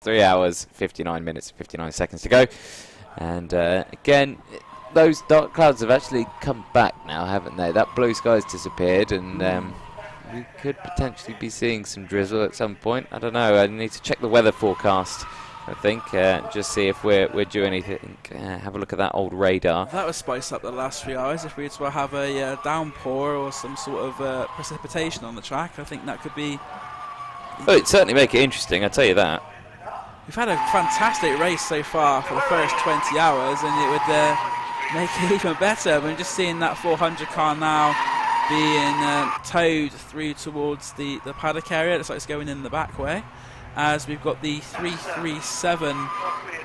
3 hours, 59 minutes, 59 seconds to go. And again, those dark clouds have actually come back now, haven't they? That blue sky's disappeared, and we could potentially be seeing some drizzle at some point. I don't know. I need to check the weather forecast, I think, just see if we're due anything. Have a look at that old radar. That would spice up the last 3 hours if we were to have a downpour or some sort of precipitation on the track. I think that could be... Oh, it'd certainly make it interesting, I'll tell you that. We've had a fantastic race so far for the first 20 hours, and it would make it even better. We're just seeing that 400 car now being towed through towards the paddock area. It looks like it's going in the back way, as we've got the 337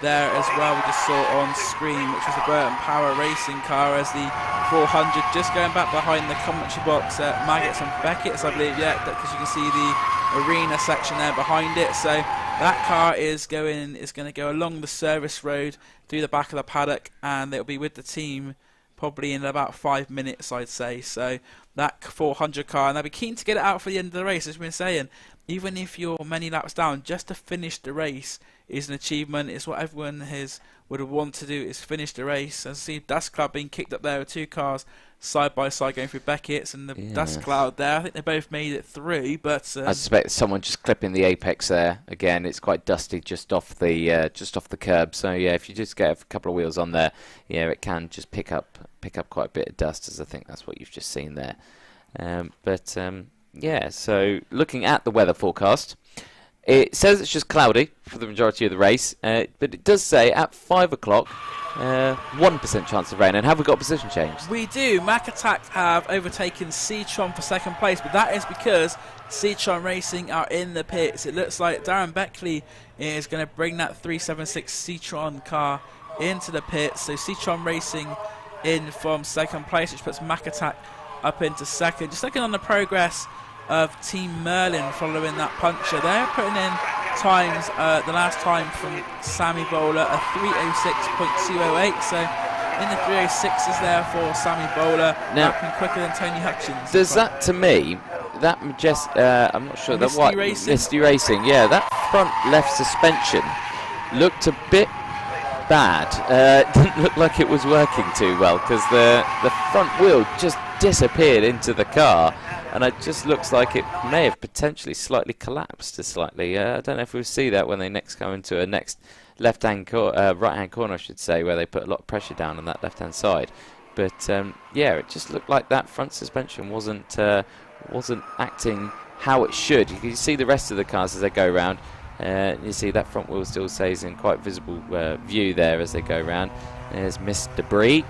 there as well. We just saw on screen, which was the Burton Power racing car, as the 400 just going back behind the commentary box at Maggots and Beckett's, I believe, yeah, because you can see the arena section there behind it. So that car is going to go along the service road through the back of the paddock, and it'll be with the team probably in about 5 minutes, I'd say. So that 400 car, and they'll be keen to get it out for the end of the race, as we've been saying. Even if you're many laps down, just to finish the race is an achievement. It's what everyone would want to do, is finish the race. And see Dust Cloud being kicked up there with 2 cars side by side going through Beckett's, and the Dust Cloud there. I think they both made it through, but I suspect someone just clipping the apex there. Again, it's quite dusty just off the curb. So yeah, if you just get a couple of wheels on there, yeah, it can just pick up quite a bit of dust, as I think that's what you've just seen there. Yeah, so looking at the weather forecast, it says it's just cloudy for the majority of the race, but it does say at 5 o'clock, 1% chance of rain. And have we got a position change? We do. Mac Attack have overtaken Citroen for second place, but that is because Citroen Racing are in the pits. It looks like Darren Beckley is going to bring that 376 Citroen car into the pits. So Citroen Racing in from second place, which puts Mac Attack up into second. Just looking on the progress of Team Merlin following that puncture, they're putting in times, the last time from Sammy Bowler, a 306.208, so in the 306s there for Sammy Bowler, now quicker than Tony Hutchins. Does that, to me, that I'm not sure, Misty Racing, yeah, that front left suspension looked a bit bad. It didn't look like it was working too well, because the front wheel just disappeared into the car, and it just looks like it may have potentially slightly collapsed slightly. I don't know if we'll see that when they next come into a next right-hand corner, I should say, where they put a lot of pressure down on that left-hand side. But yeah, it just looked like that front suspension wasn't acting how it should. You can see the rest of the cars as they go around. You see that front wheel still stays in quite visible view there as they go around. There's mist debris.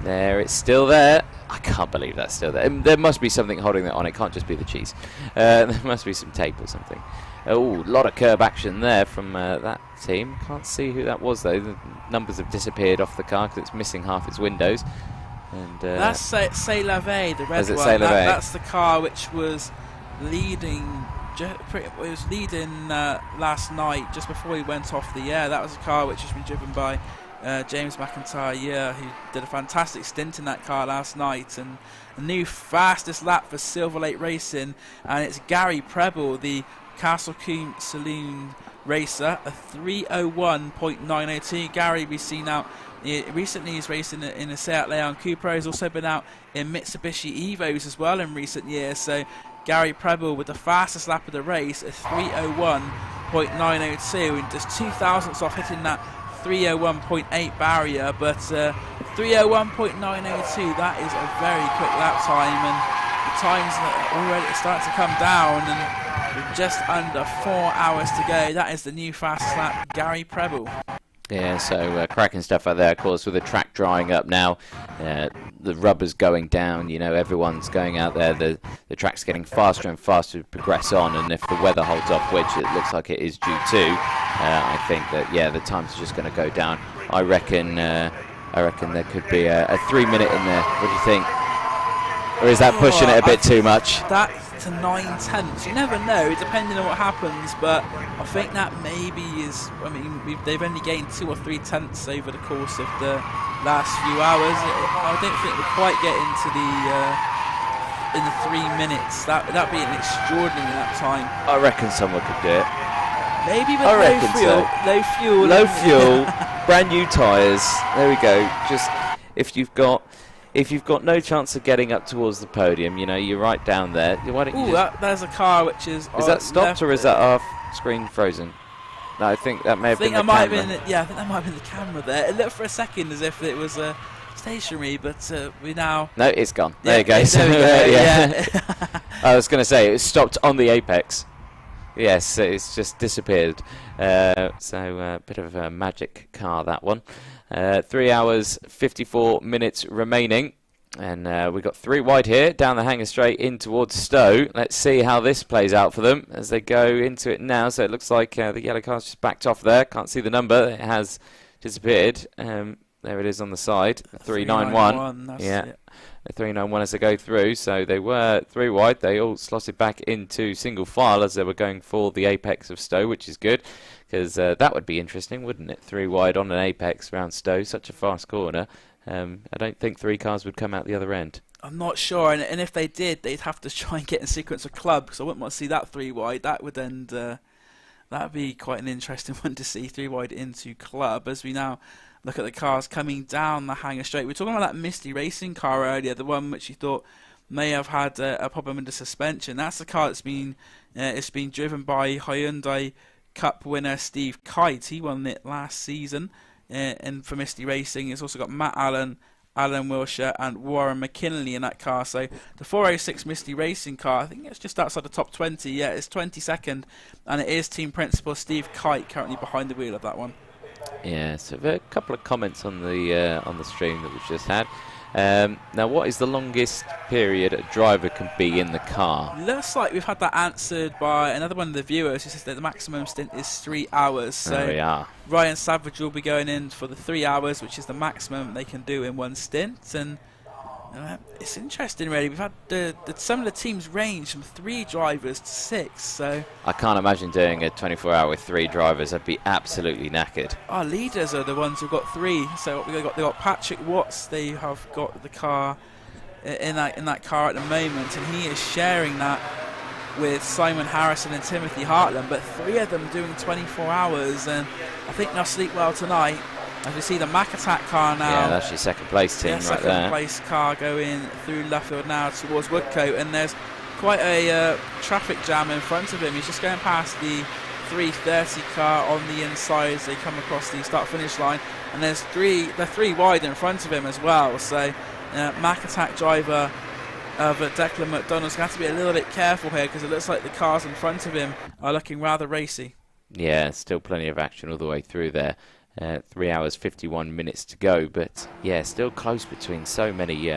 There, it's still there. I can't believe that's still there. There must be something holding that on. It can't just be the cheese. There must be some tape or something. Oh, a lot of curb action there from that team. Can't see who that was though. The numbers have disappeared off the car because it's missing half its windows. And that's C'est La Vie, the red one. That's the car which was leading. It was leading last night, just before he went off the air. That was a car which has been driven by James McIntyre, who did a fantastic stint in that car last night, and a new fastest lap for Silver Lake Racing, and it's Gary Preble, the Castle Coombe Saloon racer, a 3:01.902. Gary, we've seen out recently, he's racing in a Seat Leon Cupra. He's also been out in Mitsubishi Evos as well in recent years. So Gary Preble with the fastest lap of the race, a 3:01.902, and just 2 thousandths off hitting that 3:01.8 barrier, but 3:01.902, that is a very quick lap time, and the times are already starting to come down, and with just under 4 hours to go, that is the new fastest lap, Gary Preble. Yeah, so cracking stuff out there, of course, with the track drying up now, the rubber's going down, you know, everyone's going out there, the track's getting faster and faster to progress on, and if the weather holds off, which it looks like it is due to, I think that, yeah, the times are just going to go down. I reckon there could be a 3 minute in there. What do you think? Or is that pushing it a bit too much? That to 9/10. You never know, depending on what happens, but I think that maybe is, I mean, they've only gained 2 or 3 tenths over the course of the last few hours. I don't think we'll quite get into in the 3 minutes. That'd be an extraordinary that time. I reckon someone could do it. Maybe with low fuel, brand new tyres. There we go. Just if you've got no chance of getting up towards the podium, you know, you're right down there. Why don't you there's a car which is. Is that stopped or is that our screen frozen? No, I think that may have been the camera. I think that might have been the camera there. It looked for a second as if it was stationary, but we now. No, it's gone. There you go. Yeah. I was going to say it stopped on the apex. Yes, it's just disappeared. So a bit of a magic car, that one. 3 hours 54 minutes remaining, and we've got 3 wide here down the hangar straight in towards Stowe. Let's see how this plays out for them as they go into it now. So it looks like the yellow car's just backed off there. Can't see the number. It has disappeared. There it is on the side. 391. Yeah. 391 as they go through. So they were 3 wide. They all slotted back into single file as they were going for the apex of Stowe, which is good, because that would be interesting, wouldn't it? 3 wide on an apex around Stowe, such a fast corner. I don't think 3 cars would come out the other end. I'm not sure, and if they did, they'd have to try and get in sequence of club, because I wouldn't want to see that 3 wide. That would end. That'd be quite an interesting one to see, 3 wide into club. As we now look at the cars coming down the hangar straight. We were talking about that Misty Racing car earlier, the one which you thought may have had a problem with the suspension. That's the car that's been it's been driven by Hyundai Cup winner Steve Kite. He won it last season, and for Misty Racing, it's also got Matt Allen, Alan Wilshire, and Warren McKinley in that car. So the 406 Misty Racing car, I think it's just outside the top 20. Yeah, it's 22nd, and it is team principal Steve Kite currently behind the wheel of that one. Yeah, so a couple of comments on the stream that we've just had. Now, what is the longest period a driver can be in the car? Looks like we've had that answered by another one of the viewers who says that the maximum stint is 3 hours. So there we are. Ryan Savage will be going in for the 3 hours, which is the maximum they can do in one stint. And it's interesting, really. We've had some of the teams range from 3 drivers to 6. So I can't imagine doing a 24-hour with 3 drivers. I'd be absolutely knackered. Our leaders are the ones who've got 3. So they got Patrick Watts. They have got the car in that car at the moment, and he is sharing that with Simon Harrison and Timothy Hartland. But 3 of them doing 24 hours, and I think they'll sleep well tonight. As we see the Mac Attack car now. Yeah, that's your second place team right there. Second place car going through Luffield now towards Woodcote, and there's quite a traffic jam in front of him. He's just going past the 330 car on the inside as they come across the start-finish line, and they're 3 wide in front of him as well. So Mac Attack driver Declan McDonald's going to have to be a little bit careful here, because it looks like the cars in front of him are looking rather racy. Yeah, still plenty of action all the way through there. 3 hours 51 minutes to go, but yeah, still close between so many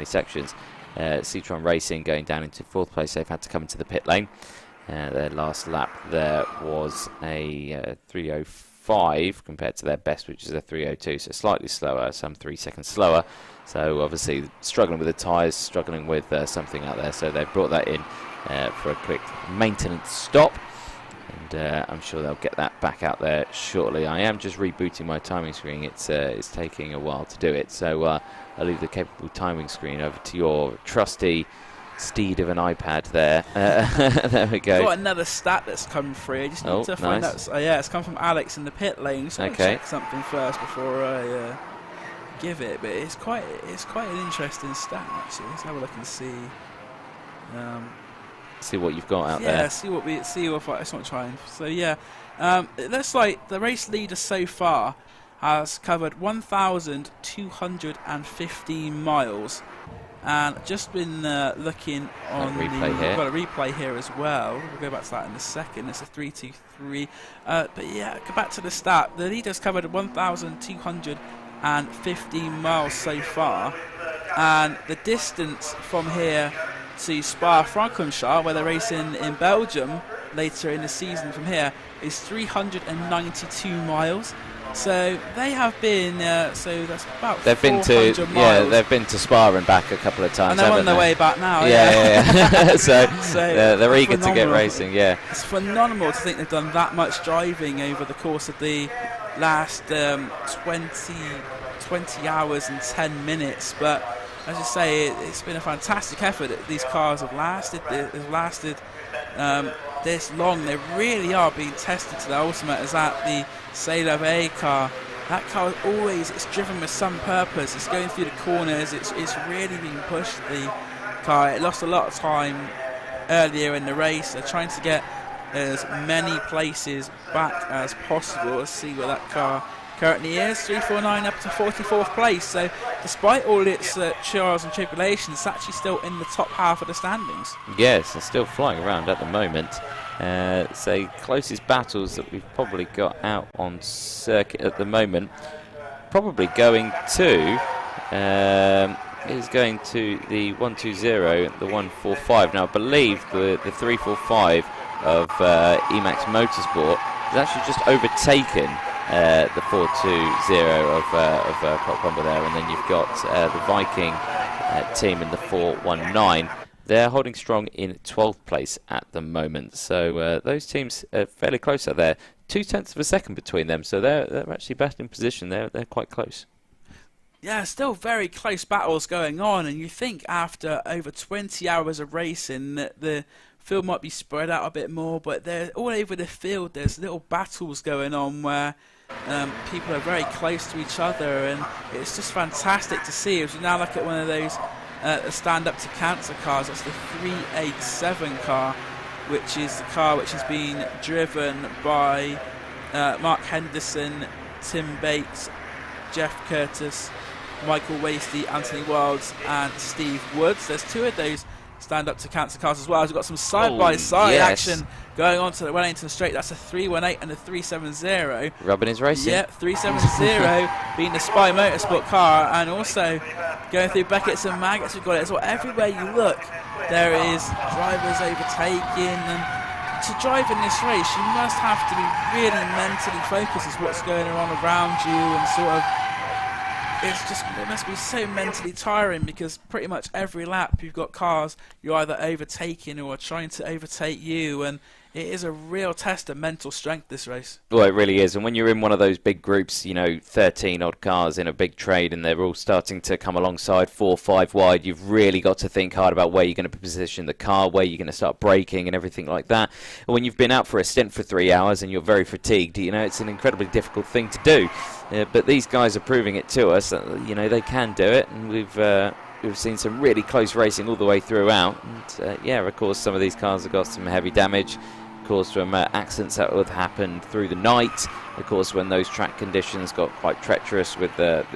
sections. Citroen Racing going down into 4th place. They've had to come into the pit lane. Their last lap there was a 3:05 compared to their best, which is a 3:02, so slightly slower, some 3 seconds slower. So obviously struggling with the tyres, struggling with something out there. So they've brought that in for a quick maintenance stop. And I'm sure they'll get that back out there shortly. I am just rebooting my timing screen. It's taking a while to do it. So I'll leave the capable timing screen over to your trusty steed of an iPad there. There we go. I've got another stat that's come through. I just need to find out. Yeah, it's come from Alex in the pit lane. Just check something first before I give it. But it's quite an interesting stat, actually. Let's have a look and see. See what you've got out there. Yeah, see what it's not trying. So yeah, it looks like the race leader so far has covered 1,215 miles, and just been looking on we've got a replay here as well. We'll go back to that in a second. It's a 3:23. But yeah, go back to the stat. The leader's covered 1,215 miles so far, and the distance from here to Spa-Francorchamps, where they're racing in Belgium later in the season from here, is 392 miles. So they have been. So that's about. They've been to miles. Yeah, they've been to Spa and back a couple of times. And they're on their way back now. Yeah. So they're eager to get racing. Yeah. It's phenomenal to think they've done that much driving over the course of the last 20 hours and 10 minutes, but. As I say, it's been a fantastic effort. These cars have lasted. They've lasted this long. They really are being tested to their ultimate, as at the Sailor A car. That car is always, it's driven with some purpose. It's going through the corners. It's really being pushed, the car. It lost a lot of time earlier in the race. They're trying to get as many places back as possible. Let's see where that car currently is. 349 up to 44th place. So despite all its trials and tribulations, it's actually still in the top half of the standings. Yes, it's still flying around at the moment. So closest battles that we've probably got out on circuit at the moment, probably going to is going to the 120, the 145. Now I believe the 345 of Emax Motorsport has actually just overtaken the 420 of Prop Rumble there, and then you've got the Viking team in the 419. They're holding strong in 12th place at the moment. So those teams are fairly close out there. 0.2 of a second between them, so they're actually battling position. They're quite close. Yeah, still very close battles going on, and you think after over 20 hours of racing that the field might be spread out a bit more, but they're all over the field. There's little battles going on where people are very close to each other, and it's just fantastic to see. As you now look at one of those stand-up to cancer cars, that's the 387 car, which is the car which has been driven by Mark Henderson, Tim Bates, Jeff Curtis, Michael Wasty, Anthony Wilds and Steve Woods. There's two of those stand-up to cancer cars as well. We've got some side-by-side action going on to the Wellington Straight. That's a 318 and a 370. Rubbing his racing. Yeah, 370 being the Spy Motorsport car, and also going through Beckett's and Maggots. We've got it as well. Everywhere you look, there is drivers overtaking, and to drive in this race, you must have to be really mentally focused as what's going on around you, and sort of, it must be so mentally tiring, because pretty much every lap you've got cars you're either overtaking or trying to overtake you, and it is a real test of mental strength, this race. Well, it really is. And when you're in one of those big groups, 13 odd cars in a big trade, and they're all starting to come alongside 4 or 5 wide, you've really got to think hard about where you're going to position the car, where you're going to start braking and everything like that. And when you've been out for a stint for 3 hours and you're very fatigued, it's an incredibly difficult thing to do. But these guys are proving it to us. They can do it, and we've seen some really close racing all the way throughout. And of course, some of these cars have got some heavy damage. Of course, from accidents that would have happened through the night. Of course, when those track conditions got quite treacherous with it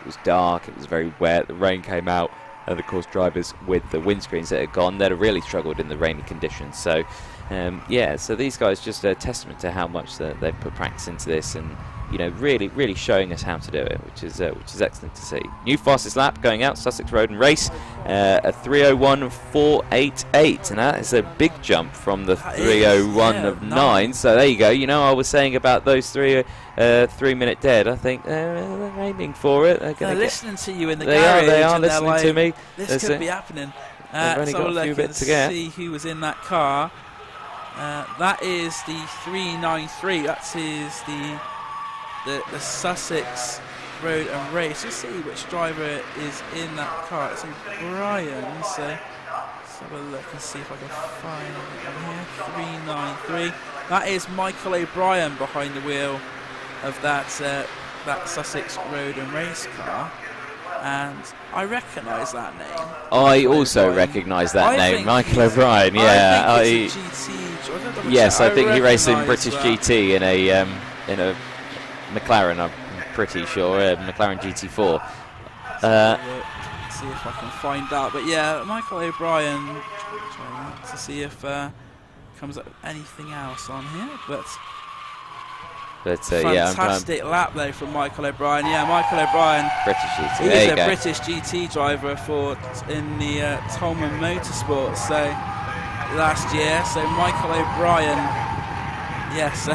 was dark, it was very wet, the rain came out, and of course drivers with the windscreens that had gone, they'd have really struggled in the rainy conditions. So so these guys, just a testament to how much they've put practice into this, and really showing us how to do it, which is excellent to see. New fastest lap going out, Sussex Road and Race, a 3:01.488, and that is a big jump from the 3:01 of 9. So there you go. I was saying about those 3-minute dead. I think they're aiming for it. They're listening to you in the garage. They are listening to me. This could be happening. They've only got a few bits to get. See who was in that car. That is the 393. That is the Sussex Road and Race. Let's see which driver is in that car. It's Brian, so let's have a look and see if I can find it here. 393. That is Michael O'Brien behind the wheel of that Sussex Road and Race car, and I recognise that name. I also recognise that name, Michael O'Brien. Yeah, I think it's a GT. Yes, I think he raced in British GT in a McLaren, I'm pretty sure, McLaren GT4. See if I can find out. But yeah, Michael O'Brien, to see if comes up with anything else on here. But fantastic lap though from Michael O'Brien. Yeah, Michael O'Brien, British GT. He's a British GT driver in the Tolman Motorsport. So last year, so Michael O'Brien, yes.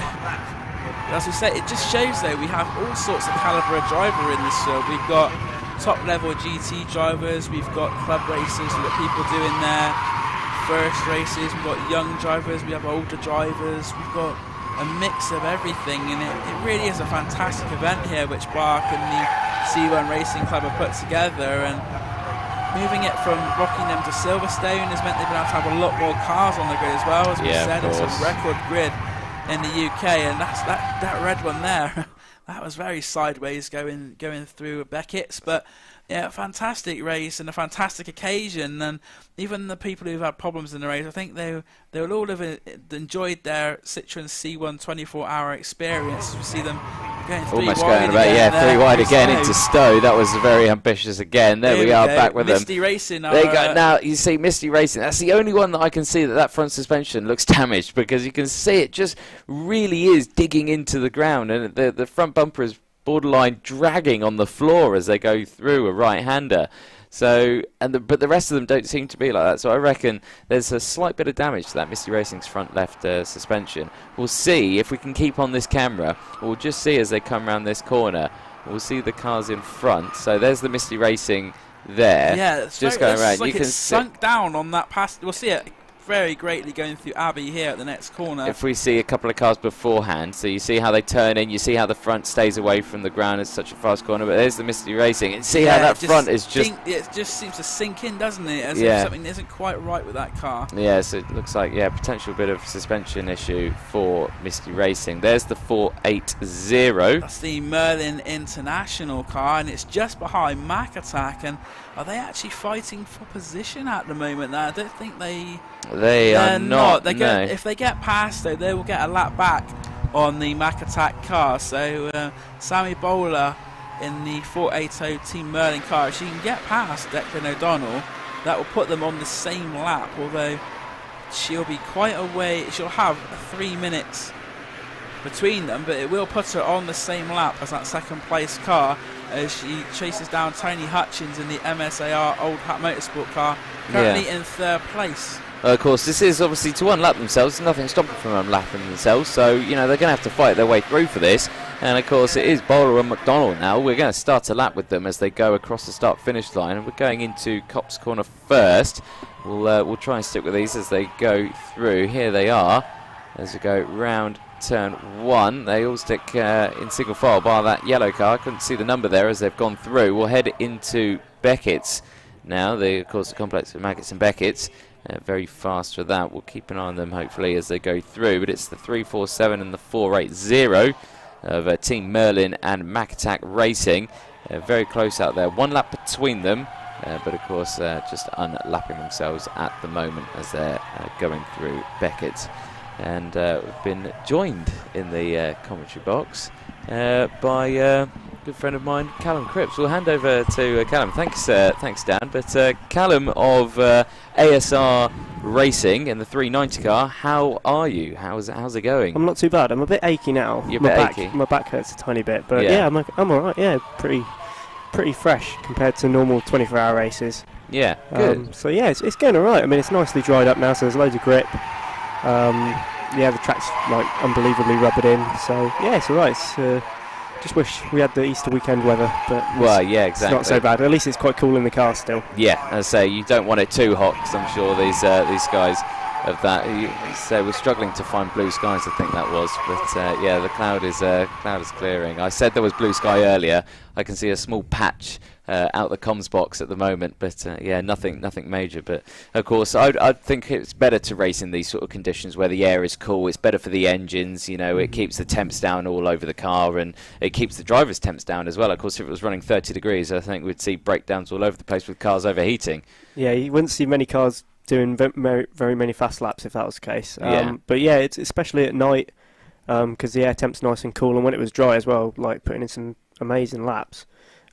As we say, it just shows though we have all sorts of calibre of driver in this field. We've got top level GT drivers, we've got club racers, we've got people doing their first races, we've got young drivers, we have older drivers, we've got a mix of everything, and it really is a fantastic event here which Bark and the C1 Racing Club have put together. And moving it from Rockingham to Silverstone has meant they've been able to have a lot more cars on the grid as well, as we said. It's a record grid in the UK, and that red one there, that was very sideways going through Beckett's, but yeah, fantastic race and a fantastic occasion. And even the people who've had problems in the race, I think they will all have enjoyed their Citroen C1 24-hour experience. We see them going three wide again into Stowe. That was very ambitious again. There we are, back with Misty Racing. There you go. Now you see Misty Racing. That's the only one that I can see that front suspension looks damaged, because you can see it just really is digging into the ground, and the front bumper is borderline dragging on the floor as they go through a right-hander. So, but the rest of them don't seem to be like that. So I reckon there's a slight bit of damage to that Misty Racing's front left suspension. We'll see if we can keep on this camera. We'll just see as they come around this corner. We'll see the cars in front. So there's the Misty Racing there. Yeah, it's just going around. Like it's sunk down on that pass. We'll see it very greatly going through Abbey here at the next corner. If we see a couple of cars beforehand, so you see how they turn in, you see how the front stays away from the ground. It's such a fast corner, but there's the Misty Racing, and see how that front is just... It just seems to sink in, doesn't it? As if something isn't quite right with that car. Yeah, so it looks like, potential bit of suspension issue for Misty Racing. There's the 480. That's the Merlin International car, and it's just behind Mac Attack. And are they actually fighting for position at the moment? I don't think they are not. If they get past, though, they will get a lap back on the Mac Attack car. So Sammy Bowler in the 480 Team Merlin car, if she can get past Declan O'Donnell, that will put them on the same lap, although she'll be quite a way. She'll have 3 minutes between them, but it will put her on the same lap as that second place car as she chases down Tony Hutchins in the MSAR Old Hat Motorsport car, currently in 3rd place. Of course, this is obviously to unlap themselves. There's nothing stopping them from unlapping themselves, so you know they're going to have to fight their way through for this. And of course, it is Bowler and McDonald now. We're going to start a lap with them as they go across the start-finish line, and we're going into Copse Corner first. We'll try and stick with these as they go through. Here they are as we go round turn 1. They all stick in single file bar that yellow car. I couldn't see the number there as they've gone through. We'll head into Beckett's now. Of course, the complex of Maggots and Beckett's. Very fast for that. We'll keep an eye on them hopefully as they go through. But it's the 347 and the 480 of Team Merlin and Mac Attack Racing. Very close out there. 1 lap between them. But of course just unlapping themselves at the moment as they're going through Beckett's. And we've been joined in the commentary box by a good friend of mine, Callum Cripps. We'll hand over to Callum. Thanks Dan. But Callum of ASR Racing in the 390 car, how are you? How's it going? I'm not too bad. I'm a bit achy now. You're a bit achy? My back hurts a tiny bit, but yeah, I'm alright. Yeah, pretty fresh compared to normal 24-hour races. Yeah, good. So yeah, it's going alright. I mean, it's nicely dried up now, so there's loads of grip. Yeah, the track's like unbelievably rubbered in, so yeah, it's alright. Just wish we had the Easter weekend weather, but yeah, exactly. It's not so bad. At least it's quite cool in the car still. Yeah, as I say, you don't want it too hot because I'm sure these guys of that. So we're struggling to find blue skies, I think that was, but yeah, the cloud is clearing. I said there was blue sky earlier. I can see a small patch out the comms box at the moment, but yeah, nothing major. But of course, I'd think it's better to race in these sort of conditions where the air is cool. It's better for the engines, you know. It keeps the temps down all over the car, and it keeps the drivers' temps down as well. Of course, if it was running 30 degrees, I think we'd see breakdowns all over the place with cars overheating. Yeah, you wouldn't see many cars doing very many fast laps if that was the case. Yeah. But yeah, it's especially at night because the air temp's nice and cool, and when it was dry as well, like putting in some amazing laps.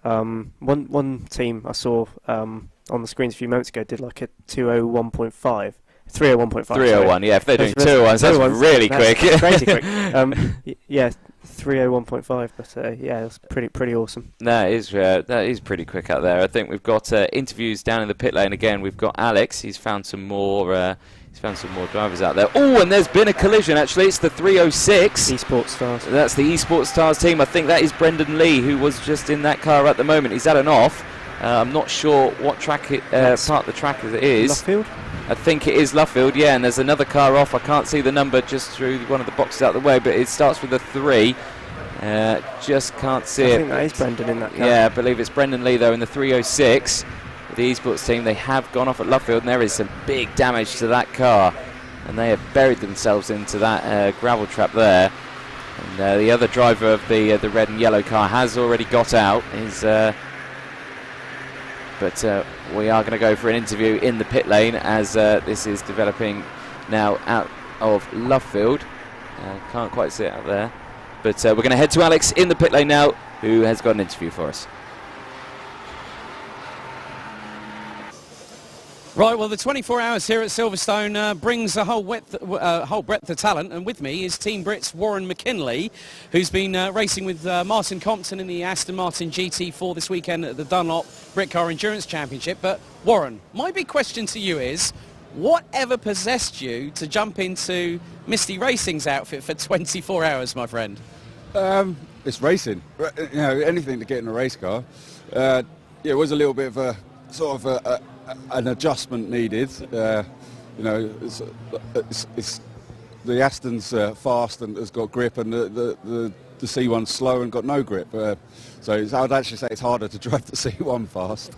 One team I saw on the screens a few moments ago did like a 201.5, 301.5. 301, yeah. If they're doing 201s, that's really quick. Crazy quick. Yeah, 301.5. But yeah, that's pretty awesome. That is pretty quick out there. I think we've got interviews down in the pit lane again. We've got Alex. He's found some more. He's found some more drivers out there. Oh, and there's been a collision, actually. It's the 306. Esports Stars. That's the Esports Stars team. I think that is Brendan Lee, who was just in that car at the moment. He's had an off. I'm not sure what track part of the track it is. Luffield? I think it is Luffield, yeah, and there's another car off. I can't see the number just through one of the boxes out the way, but it starts with a 3. Just can't see it. I think that is Brendan in that car. Yeah, I believe it's Brendan Lee, though, in the 306. the esports team. They have gone off at Lovefield, and there is some big damage to that car, and they have buried themselves into that gravel trap there. And the other driver of the red and yellow car has already got out. But we are going to go for an interview in the pit lane as this is developing now out of Lovefield. Can't quite see it out there. But we're going to head to Alex in the pit lane now, who has got an interview for us. Right, well, the 24 hours here at Silverstone brings a whole breadth of talent, and with me is Team Brit's Warren McKinley, who's been racing with Martin Compton in the Aston Martin GT4 this weekend at the Dunlop Brit Car Endurance Championship. But Warren, my big question to you is, whatever possessed you to jump into Misty Racing's outfit for 24 hours, my friend? It's racing. You know, anything to get in a race car. Yeah, it was a little bit of a sort of an adjustment needed. You know, it's the Aston's fast and has got grip, and the C1's slow and got no grip. So I'd actually say it's harder to drive the C1 fast.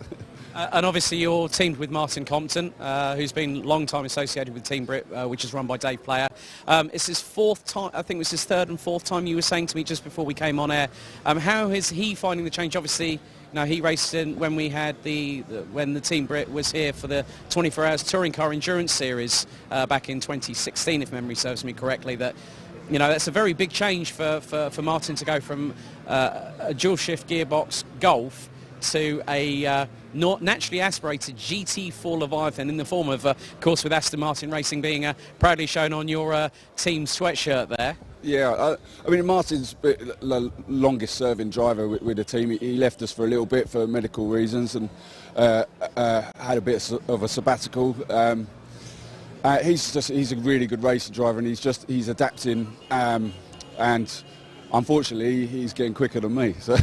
And obviously you're teamed with Martin Compton, who's been a long time associated with Team Brit, which is run by Dave Player. It's his fourth time, I think it was his third and fourth time, you were saying to me just before we came on air. How is he finding the change? Obviously, now he raced in when we had when the Team Brit was here for the 24 Hours Touring Car Endurance Series back in 2016, if memory serves me correctly. That, you know, that's a very big change for Martin to go from a dual shift gearbox Golf to a not naturally aspirated GT4 Leviathan in the form of course, with Aston Martin Racing being proudly shown on your team sweatshirt there. Yeah, I mean, Martin's the longest serving driver with the team. He left us for a little bit for medical reasons and had a bit of a sabbatical. He's a really good racing driver, and he's adapting, and unfortunately he's getting quicker than me. So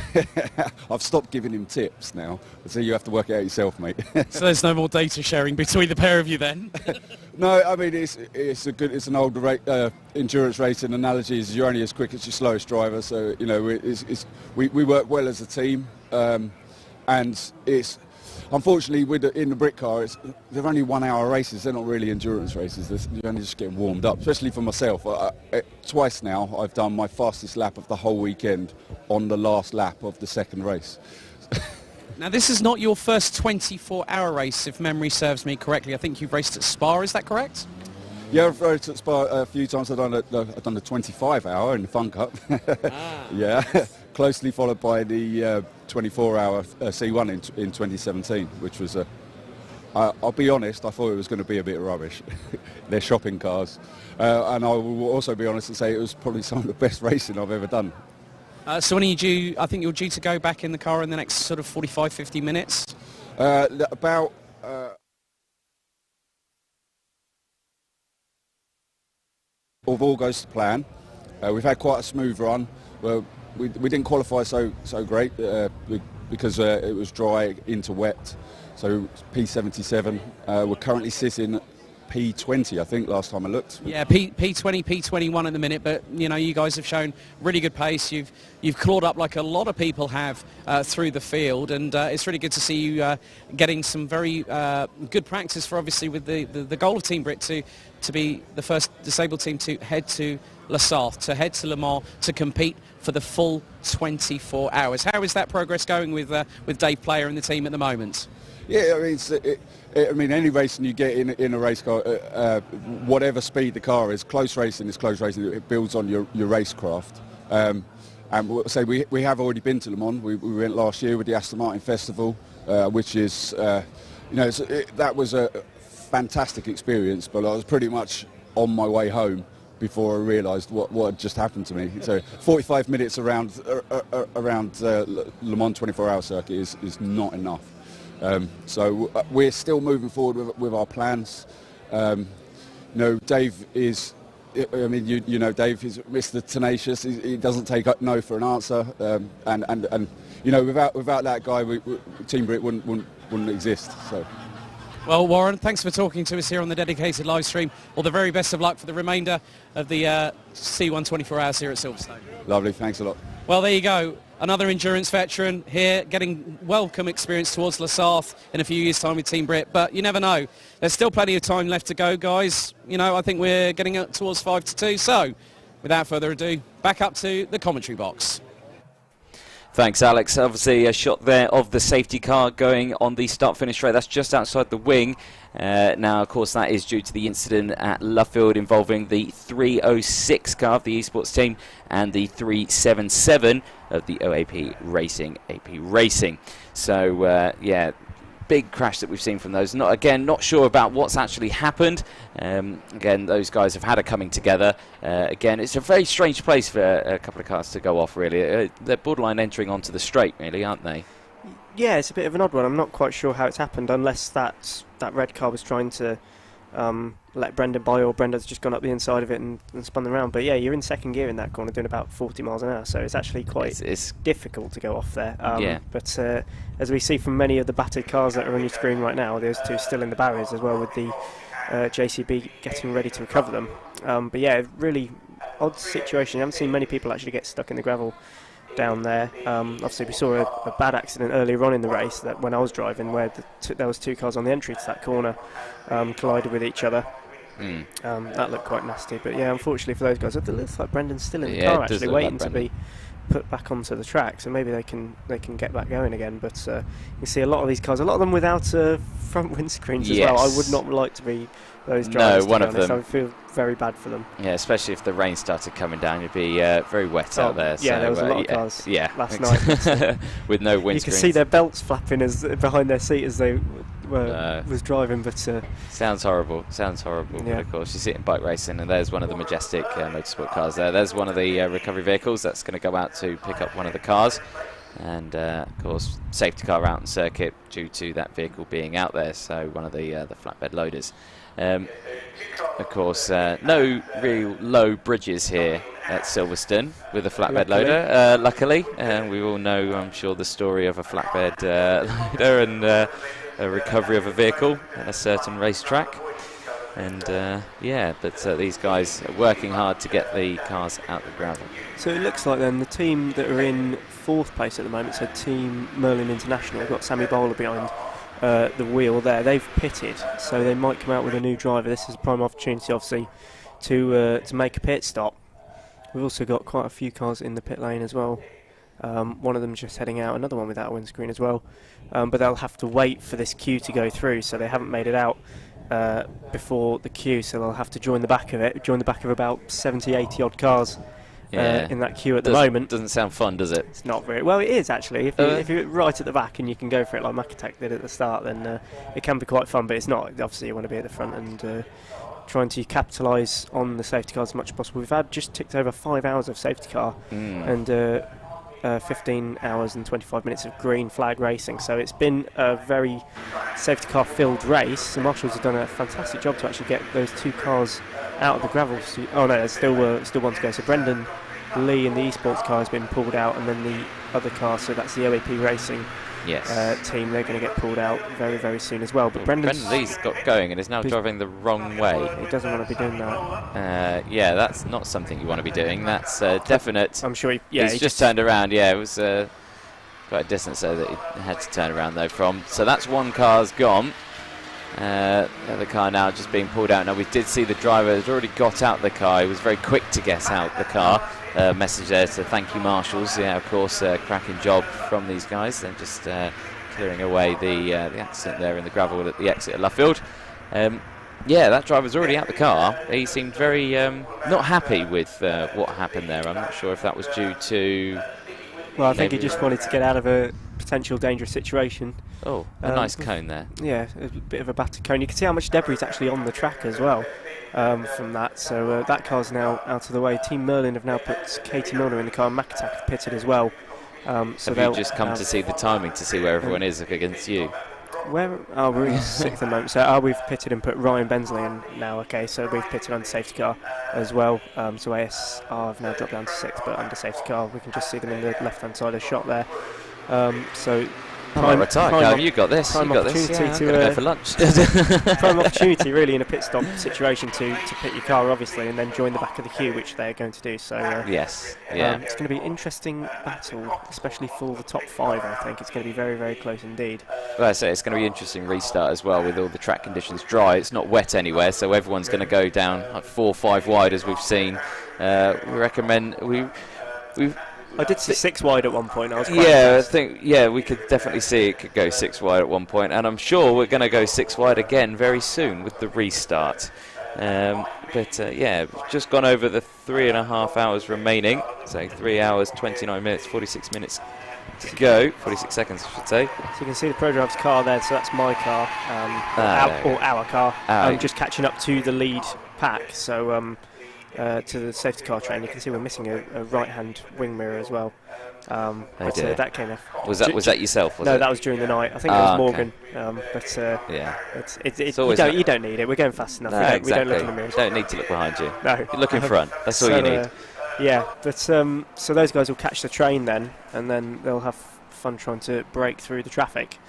I've stopped giving him tips now. So you have to work it out yourself, mate. So there's no more data sharing between the pair of you then? No, I mean it's an old endurance racing analogy. Is you're only as quick as your slowest driver. So you know we work well as a team, and it's unfortunately in the Brit car they're only 1 hour races. They're not really endurance races. You're only just getting warmed up. Especially for myself, twice now I've done my fastest lap of the whole weekend on the last lap of the second race. Now, this is not your first 24-hour race, if memory serves me correctly. I think you've raced at Spa, is that correct? Yeah, I've raced at Spa a few times. I've done the 25-hour in the Fun Cup. Yeah, closely followed by the 24-hour C1 in 2017, which was, I'll be honest, I thought it was going to be a bit rubbish. They're shopping cars. And I will also be honest and say it was probably some of the best racing I've ever done. So when are you due? I think you're due to go back in the car in the next sort of 45, 50 minutes? About... If all goes to plan. We've had quite a smooth run. Well, we didn't qualify so great because it was dry into wet. So P77. We're currently sitting P20, I think, last time I looked. Yeah, P20, P21 at the minute, but you know, you guys have shown really good pace. You've clawed up like a lot of people have through the field, and it's really good to see you getting some very good practice for, obviously, with the goal of Team Brit to be the first disabled team to head to La Sarthe, to head to Le Mans, to compete for the full 24 hours. How is that progress going with Dave Player and the team at the moment? Yeah, I mean, any racing you get in a race car, whatever speed the car is, close racing is close racing. It builds on your racecraft. And we'll say we have already been to Le Mans. We went last year with the Aston Martin Festival, which is, that was a fantastic experience. But I was pretty much on my way home before I realised what had just happened to me. So 45 minutes around Le Mans 24-hour circuit is not enough. So we're still moving forward with our plans. Dave is, I mean, you know, Dave is Mr. Tenacious. He doesn't take no for an answer. And you know, without that guy, Team Brit wouldn't exist. So. Well, Warren, thanks for talking to us here on the dedicated live stream. All the very best of luck for the remainder of the C1 24 hours here at Silverstone. Lovely, thanks a lot. Well, there you go. another endurance veteran here, getting welcome experience towards Lasarth in a few years' time with Team Brit. But you never know. There's still plenty of time left to go, guys. You know, I think we're getting up towards 5-2. So, without further ado, back up to the commentary box. Thanks, Alex. Obviously, a shot there of the safety car going on the start-finish straight. That's just outside the wing. Now, of course, that is due to the incident at Luffield involving the 306 car of the esports team and the 377 of the OAP Racing, AP Racing. So, yeah, big crash that we've seen from those. Not sure about what's actually happened. Again, those guys have had a coming together. Again, it's a very strange place for a couple of cars to go off, really. They're borderline entering onto the straight, really, aren't they? Yeah, it's a bit of an odd one. I'm not quite sure how it's happened, unless that red car was trying to let Brendan by, or Brendan's just gone up the inside of it and spun them around. But yeah, you're in second gear in that corner doing about 40 miles an hour, so it's actually quite it's difficult to go off there. Yeah. But as we see from many of the battered cars that are on your screen right now, there's two still in the barriers as well, with the JCB getting ready to recover them. But yeah, really odd situation. I haven't seen many people actually get stuck in the gravel down there. Obviously we saw a bad accident earlier on in the race that when I was driving, where there was two cars on the entry to that corner collided with each other. That looked quite nasty, but yeah, unfortunately for those guys, it looks like Brendan's still in the car actually, waiting to be put back onto the track, so maybe they can get back going again. But you see a lot of these cars, a lot of them without front windscreens as well. I would not like to be those drivers. No, one of them. I would feel very bad for them. Yeah, especially if the rain started coming down, you'd be very wet out there. Yeah, so, there was a lot of cars last night. With no windscreens. You could see their belts flapping behind their seat as they was driving, but sounds horrible. Yeah. But of course, you see it in bike racing, and there's one of the majestic motorsport cars there. There's one of the recovery vehicles that's going to go out to pick up one of the cars, and of course, safety car out on circuit due to that vehicle being out there. So one of the flatbed loaders. Of course, no real low bridges here at Silverstone with a flatbed loader. Luckily, we all know, I'm sure, the story of a flatbed loader and a recovery of a vehicle at a certain racetrack. And yeah, but these guys are working hard to get the cars out the gravel. So it looks like then the team that are in fourth place at the moment, so Team Merlin International, got Sammy Bowler behind the wheel there. They've pitted, so they might come out with a new driver. This is a prime opportunity, obviously, to make a pit stop. We've also got quite a few cars in the pit lane as well. One of them just heading out, another one without a windscreen as well. But they'll have to wait for this queue to go through, so they haven't made it out before the queue, so they'll have to join the back of it, join the back of about 70, 80 odd cars in that queue at the moment. Doesn't sound fun, does it? It's not very well. It is actually. If you're right at the back and you can go for it like Makatak did at the start, then it can be quite fun. But it's not. Obviously, you want to be at the front and trying to capitalise on the safety car as much as possible. We've had just ticked over 5 hours of safety car and 15 hours and 25 minutes of green flag racing. So it's been a very safety car filled race. The marshals have done a fantastic job to actually get those two cars out of the gravel. Oh no, there's still one to go. So Brendan Lee in the esports car has been pulled out, and then the other car, so that's the OAP Racing team, they're going to get pulled out very, very soon as well. But Brendan Lee's got going and is now driving the wrong way. He doesn't want to be doing that. Yeah, that's not something you want to be doing. That's definite. I'm sure he's just turned around. Yeah, it was quite a distance there that he had to turn around though from. So that's one car's gone. The other car now just being pulled out. Now we did see the driver has already got out the car. He was very quick to get out the car. Message there to thank you marshals. Yeah, of course, cracking job from these guys. They're just clearing away the accident there in the gravel at the exit of Luffield. Yeah, that driver's already out the car. He seemed very not happy with what happened there. I'm not sure if that was due to... Well, I think he just wanted to get out of a potential dangerous situation. Oh, a nice cone there. Yeah, a bit of a battered cone. You can see how much debris is actually on the track as well from that. So that car's now out of the way. Team Merlin have now put Katie Milner in the car. Makatak have pitted as well. So have you just come to see the timing to see where everyone is against you? We're in sixth at the moment. So we've pitted and put Ryan Bensley in now. Okay, so we've pitted under safety car as well. So ASR have now dropped down to sixth, but under safety car. We can just see them in the left-hand side of the shot there. So You got this. Prime you got this. opportunity Yeah, to go for lunch. prime opportunity, really, in a pit stop situation to pit your car, obviously, and then join the back of the queue, which they're going to do. So yes, yeah, it's going to be an interesting battle, especially for the top 5. I think it's going to be very, very close indeed. Well, I say it's going to be an interesting restart as well, with all the track conditions dry. It's not wet anywhere, so everyone's going to go down like 4 or 5 wide, as we've seen. We recommend I did see 6 wide at one point. I was quite impressed. I think we could definitely see it could go 6 wide at one point, and I'm sure we're going to go 6 wide again very soon with the restart. We've just gone over the 3.5 hours remaining, so 3 hours 29 minutes, 46 minutes to go, 46 seconds I should say. So you can see the Pro Drive's car there, so that's my car, or our car. Just catching up to the lead pack, so to the safety car train. You can see we're missing a right-hand wing mirror as well. That came off. Was that yourself? No, that was during the night. I think it was Morgan. You don't need it. We're going fast enough. No, we don't look in the mirrors. Don't need to look behind you. No, you look in front. That's all you need. So those guys will catch the train then, and then they'll have fun trying to break through the traffic.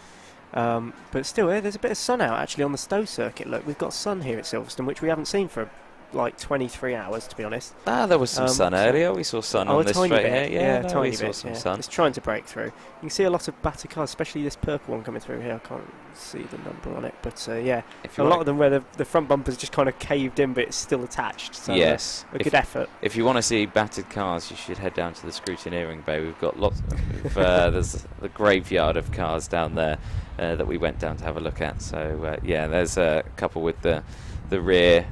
But still, there's a bit of sun out actually on the Stowe circuit. Look, we've got sun here at Silverstone, which we haven't seen for like 23 hours, to be honest. There was some sun earlier. We saw sun on this straight here. Yeah, tiny bit. Some sun. It's trying to break through. You can see a lot of battered cars, especially this purple one coming through here. I can't see the number on it, but a lot of them where the front bumper's just kind of caved in, but it's still attached. So yes, a good effort. If you want to see battered cars, you should head down to the scrutineering bay. We've got lots of there's the graveyard of cars down there that we went down to have a look at. So there's a couple with the rear.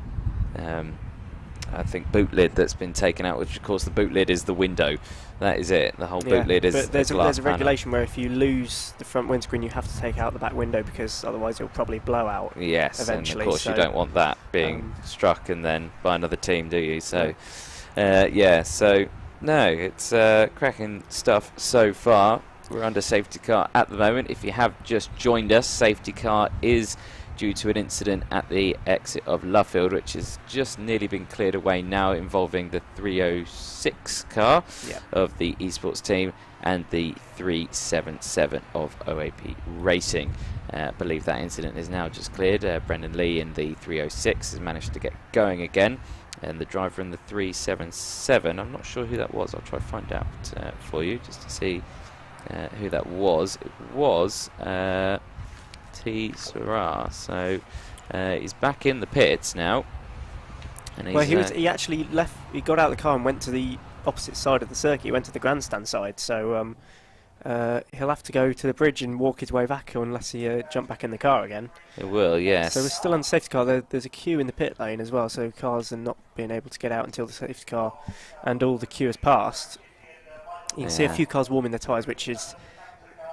I think boot lid that's been taken out, which of course the boot lid is the window. That is it. The whole boot lid is but there's the glass a regulation where if you lose the front windscreen, you have to take out the back window, because otherwise it'll probably blow out. Yes, eventually. And of course you don't want that being struck and then by another team, do you? So, it's cracking stuff so far. We're under safety car at the moment. If you have just joined us, safety car is due to an incident at the exit of Luffield, which has just nearly been cleared away now, involving the 306 car of the esports team and the 377 of OAP Racing. I believe that incident is now just cleared. Brendan Lee in the 306 has managed to get going again, and the driver in the 377, I'm not sure who that was. I'll try to find out for you just to see who that was. It was Sarah, so he's back in the pits now. And he actually left. He got out of the car and went to the opposite side of the circuit. He went to the grandstand side, so he'll have to go to the bridge and walk his way back unless he jump back in the car again. It will, yes. So we're still on the safety car. There's a queue in the pit lane as well, so cars are not being able to get out until the safety car and all the queue has passed. You can see a few cars warming their tyres, which is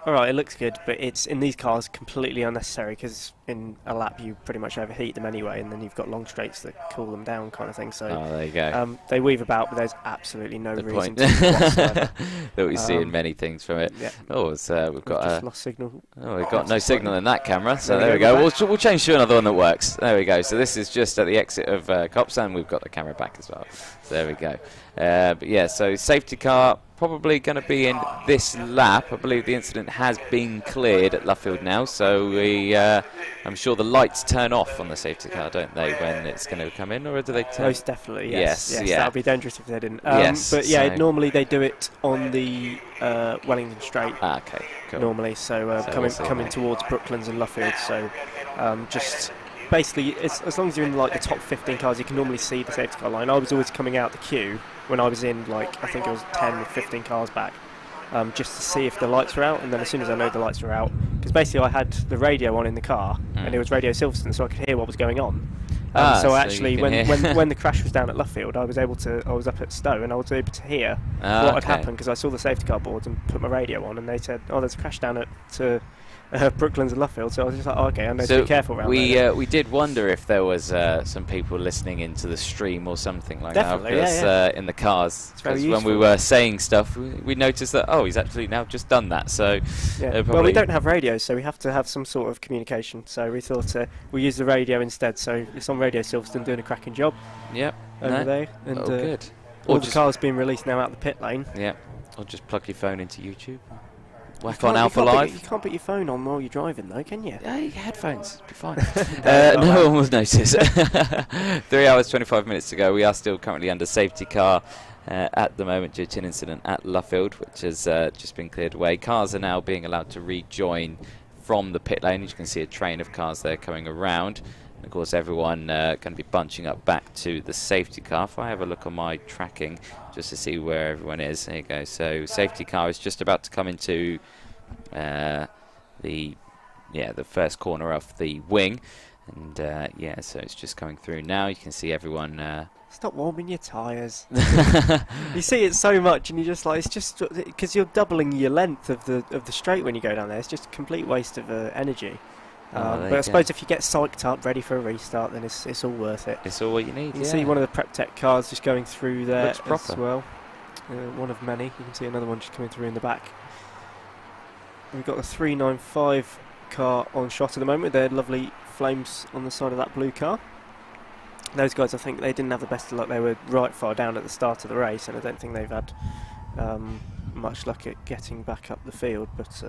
alright, it looks good, but it's in these cars completely unnecessary, because in a lap you pretty much overheat them anyway, and then you've got long straights that cool them down, kind of thing. So there you go. They weave about, but there's absolutely no reason to whatsoever. That we see in many things from it. Yeah. We've got just lost signal. We've got no signal in that camera, so there we go. We'll change to another one that works. There we go. So this is just at the exit of Cops, and we've got the camera back as well. So there we go. So safety car probably going to be in this lap. I believe the incident has been cleared at Luffield now, so I'm sure the lights turn off on the safety car, don't they, when it's going to come in, or do they turn? Most definitely, yes. That would be dangerous if they didn't. Normally they do it on the Wellington Straight. Okay, cool. Normally, so coming towards Brooklands and Luffield, so just basically, as long as you're in like the top 15 cars, you can normally see the safety car line. I was always coming out the queue when I was in, like, I think it was 10 or 15 cars back, just to see if the lights were out, and then as soon as I know the lights were out, because basically I had the radio on in the car, and it was Radio Silverstone, so I could hear what was going on. So actually, when the crash was down at Luffield, I was up at Stowe, and I was able to hear what had happened, because I saw the safety car boards and put my radio on, and they said, there's a crash down at Brooklands and Luffield, so I was just like, okay, I know to be careful around there. We did wonder if there was some people listening into the stream or something like Definitely, that, because in the cars, because when we were saying stuff, we noticed that, he's actually now just done that, so... Well, we don't have radios, so we have to have some sort of communication, so we thought we'll use the radio instead, so it's on Radio Silverstone doing a cracking job over there, and good. All the cars being released now out the pit lane. Yeah, or just plug your phone into YouTube. whack on Alpha Live. You can't put your phone on while you're driving, though, can you? Yeah, headphones, be fine. No one will notice. 3 hours, 25 minutes to go. We are still currently under safety car at the moment due to an incident at Luffield, which has just been cleared away. Cars are now being allowed to rejoin from the pit lane. As you can see, a train of cars there coming around. And of course, everyone going to be bunching up back to the safety car. If I have a look on my tracking just to see where everyone is. There you go. So safety car is just about to come into the first corner of the wing. And yeah, so it's just coming through now. You can see everyone... Stop warming your tyres. You see it so much, and you're just like, it's just because you're doubling your length of the straight when you go down there. It's just a complete waste of energy. But I suppose if you get psyched up, ready for a restart, then it's all worth it. It's all what you need. You can see one of the Prep Tech cars just going through there as well. One of many. You can see another one just coming through in the back. We've got the 395 car on shot at the moment with their lovely flames on the side of that blue car. Those guys, I think they didn't have the best of luck. They were right far down at the start of the race, and I don't think they've had much luck at getting back up the field. But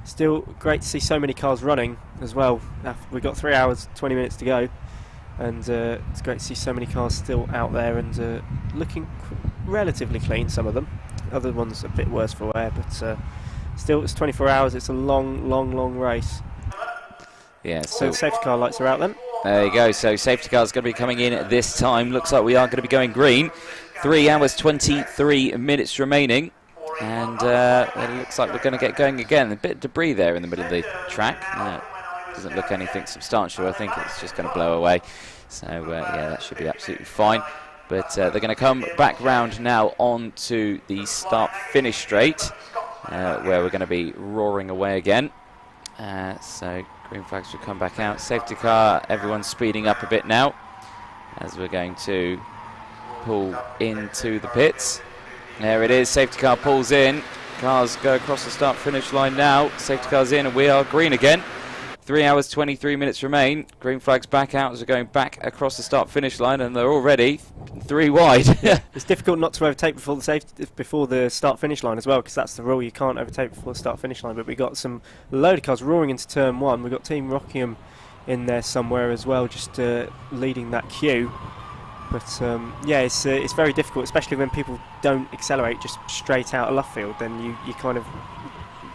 still great to see so many cars running as well. We've got 3 hours, 20 minutes to go, and it's great to see so many cars still out there and looking relatively clean, some of them. Other ones a bit worse for wear, but still it's 24 hours. It's a long race. Yeah, so safety car lights are out then. There you go, so safety car's going to be coming in at this time. Looks like we are going to be going green. 3 hours, 23 minutes remaining. And it looks like we're going to get going again. A bit of debris there in the middle of the track. Doesn't look anything substantial. I think it's just going to blow away. So, yeah, that should be absolutely fine. But they're going to come back round now onto the start-finish straight, where we're going to be roaring away again. So green flags will come back out. Safety car, everyone's speeding up a bit now as we're going to pull into the pits. There it is, safety car pulls in. Cars go across the start-finish line now. Safety car's in and we are green again. 3 hours, 23 minutes remain. Green flags back out as we're going back across the start-finish line, and they're already 3 wide. It's difficult not to overtake before the start-finish line as well, because that's the rule. You can't overtake before the start-finish line. But we got a load of cars roaring into turn 1. We've got Team Rockingham in there somewhere as well, just leading that queue. But yeah, it's very difficult, especially when people don't accelerate just straight out of Luffield. Then you kind of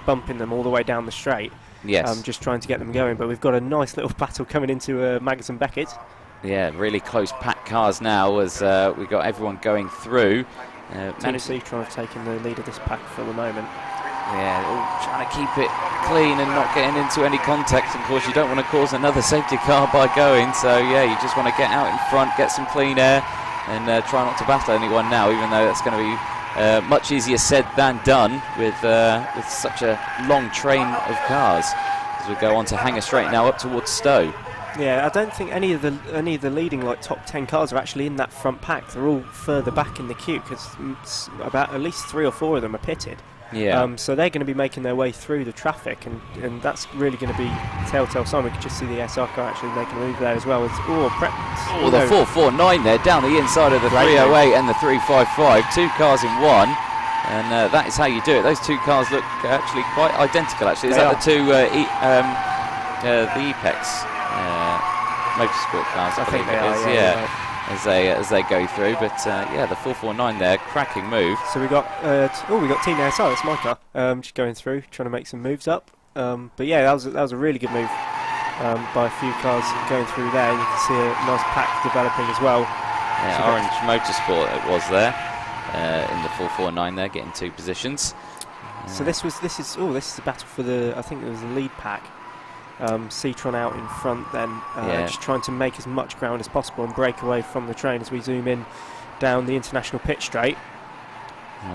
bumping them all the way down the straight. Yes. Just trying to get them going, but we've got a nice little battle coming into Maggers and Beckett. Yeah, really close packed cars now as we've got everyone going through. Team Citroen have taken the lead of this pack for the moment. Yeah, all trying to keep it clean and not getting into any contact. Of course, you don't want to cause another safety car by going, so yeah, you just want to get out in front, get some clean air, and try not to battle anyone now, even though that's going to be much easier said than done with such a long train of cars as we go on to Hanger Straight now up towards Stowe. Yeah, I don't think any of the leading top 10 cars are actually in that front pack. They're all further back in the queue because about at least 3 or 4 of them are pitted. Yeah. So they're going to be making their way through the traffic, and that's really going to be telltale sign. We could just see the SR car actually making a move there as well. The 449 there down the inside of the 308 and the 355, 2 cars in one, and that is how you do it. Those 2 cars look actually quite identical. Actually, is that the 2 the Apex motorsport cars? I think they are. Yeah. As they go through, but yeah, the 449 there, cracking move. So we got Team SR. That's my car. Just going through, trying to make some moves up. But yeah, that was a really good move by a few cars going through there. You can see a nice pack developing as well. Yeah, so Orange Motorsport it was there in the 449 there, getting 2 positions. So this is the battle for I think it was the lead pack. Citroen out in front then, just trying to make as much ground as possible and break away from the train as we zoom in down the international pit straight.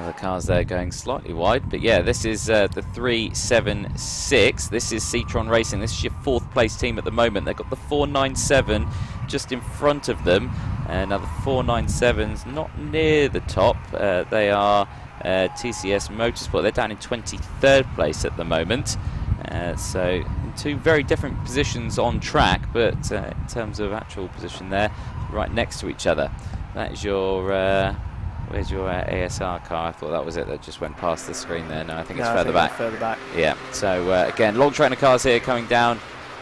The cars there going slightly wide, but yeah, this is the 376. This is Citroen Racing. This is your 4th place team at the moment. They've got the 497 just in front of them. Now the 497's not near the top. They are TCS Motorsport. They're down in 23rd place at the moment. So 2 very different positions on track, but in terms of actual position there, right next to each other. That is your Where's your ASR car? I thought that was it that just went past the screen there. No, I think it's further back. Further back. Yeah. So again, long trainer cars here coming down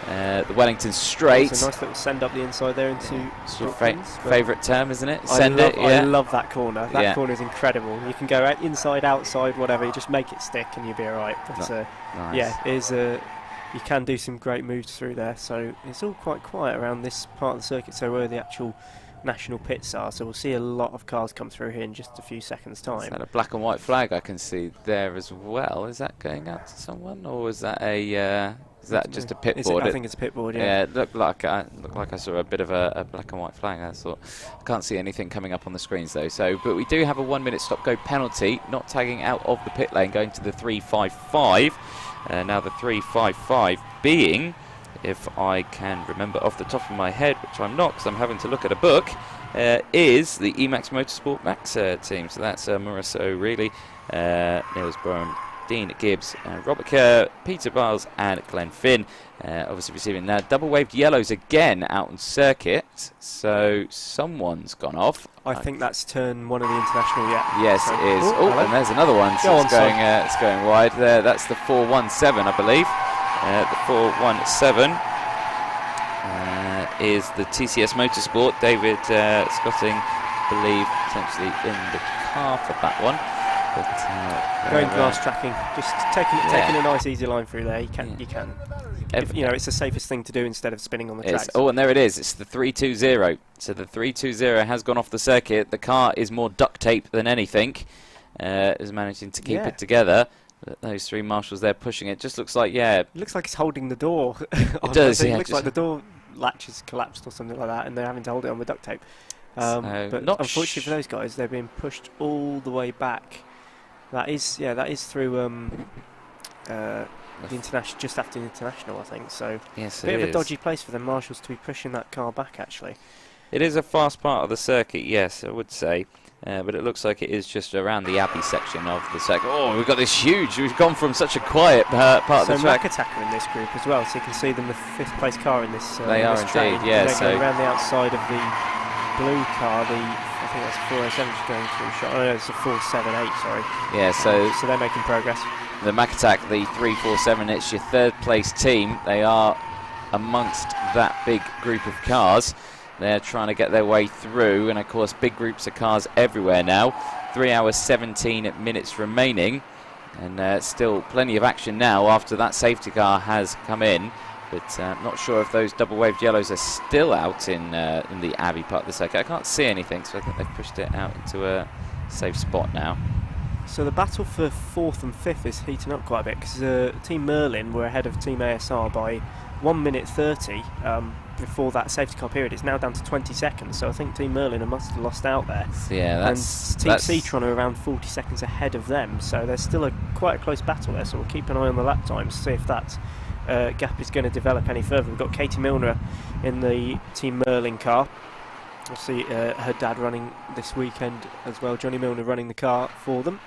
the Wellington Straight. It's a nice little send up the inside there into. It's your favourite term, isn't it? I love that corner. That corner is incredible. You can go inside, outside, whatever. You just make it stick, and you'll be all right. But nice. yeah, it is you can do some great moves through there. So it's all quite quiet around this part of the circuit. So where the actual national pits are, so we'll see a lot of cars come through here in just a few seconds time. Is that a black and white flag I can see there as well? Is that going out to someone, or is that a is that just a pit board? I think it's a pit board, yeah. Yeah, it looked like I saw a bit of a black and white flag. I thought I can't see anything coming up on the screens though. So, but we do have a 1 minute stop go penalty, not tagging out of the pit lane, going to the 355. Now the 355 being, if I can remember off the top of my head, which I'm not because I'm having to look at a book, is the Emax Motorsport Max team. So that's Maurice O'Reilly, Niels Boehm, Dean Gibbs, Robert Kerr, Peter Biles and Glenn Finn. Obviously receiving now double waved yellows again out on circuit. So someone's gone off. I think that's turn one of the international, yeah. Yes, so, it is. Oh, and there's another one. So it's going wide there. That's the 417, I believe. The 417 is the TCS Motorsport. David Scotting, I believe, potentially in the car for that one. But, going glass tracking, just taking a nice easy line through there. You can. It's the safest thing to do instead of spinning on the tracks. Oh, and there it is. It's the 320. So the 320 has gone off the circuit. The car is more duct tape than anything. Is managing to keep it together. But those three marshals there pushing it. Just looks like, it looks like it's holding the door. It does, It looks like the door latch has collapsed or something like that, and they're having to hold it on with duct tape. But unfortunately for those guys, they're being pushed all the way back. That is through the international, just after the international, I think. So yes, a bit of a dodgy place for the marshals to be pushing that car back. Actually, it is a fast part of the circuit. Yes, I would say. But it looks like it is just around the Abbey section of the circuit. Oh, we've got this huge. We've gone from such a quiet part of the track. So Makataka in this group as well. So you can see them, the fifth place car in this. They are indeed. Yeah. So around the outside of the blue car, I think that's 407 going through shot. Oh no, it's a 478. Sorry. Yeah. So they're making progress. The Makataka, the 347. It's your third place team. They are amongst that big group of cars. They're trying to get their way through, and of course big groups of cars everywhere now. 3 hours 17 minutes remaining, and still plenty of action now after that safety car has come in. But not sure if those double waved yellows are still out in the Abbey part of the circuit. I can't see anything, so I think they've pushed it out into a safe spot now. So the battle for 4th and 5th is heating up quite a bit, because Team Merlin were ahead of Team ASR by 1 minute 30 before that safety car period. It's now down to 20 seconds, so I think Team Merlin must have lost out there. Yeah, and Team Citroen are around 40 seconds ahead of them, so there's still quite a close battle there, so we'll keep an eye on the lap times to see if that gap is going to develop any further. We've got Katie Milner in the Team Merlin car. We'll see her dad running this weekend as well, Johnny Milner running the car for them.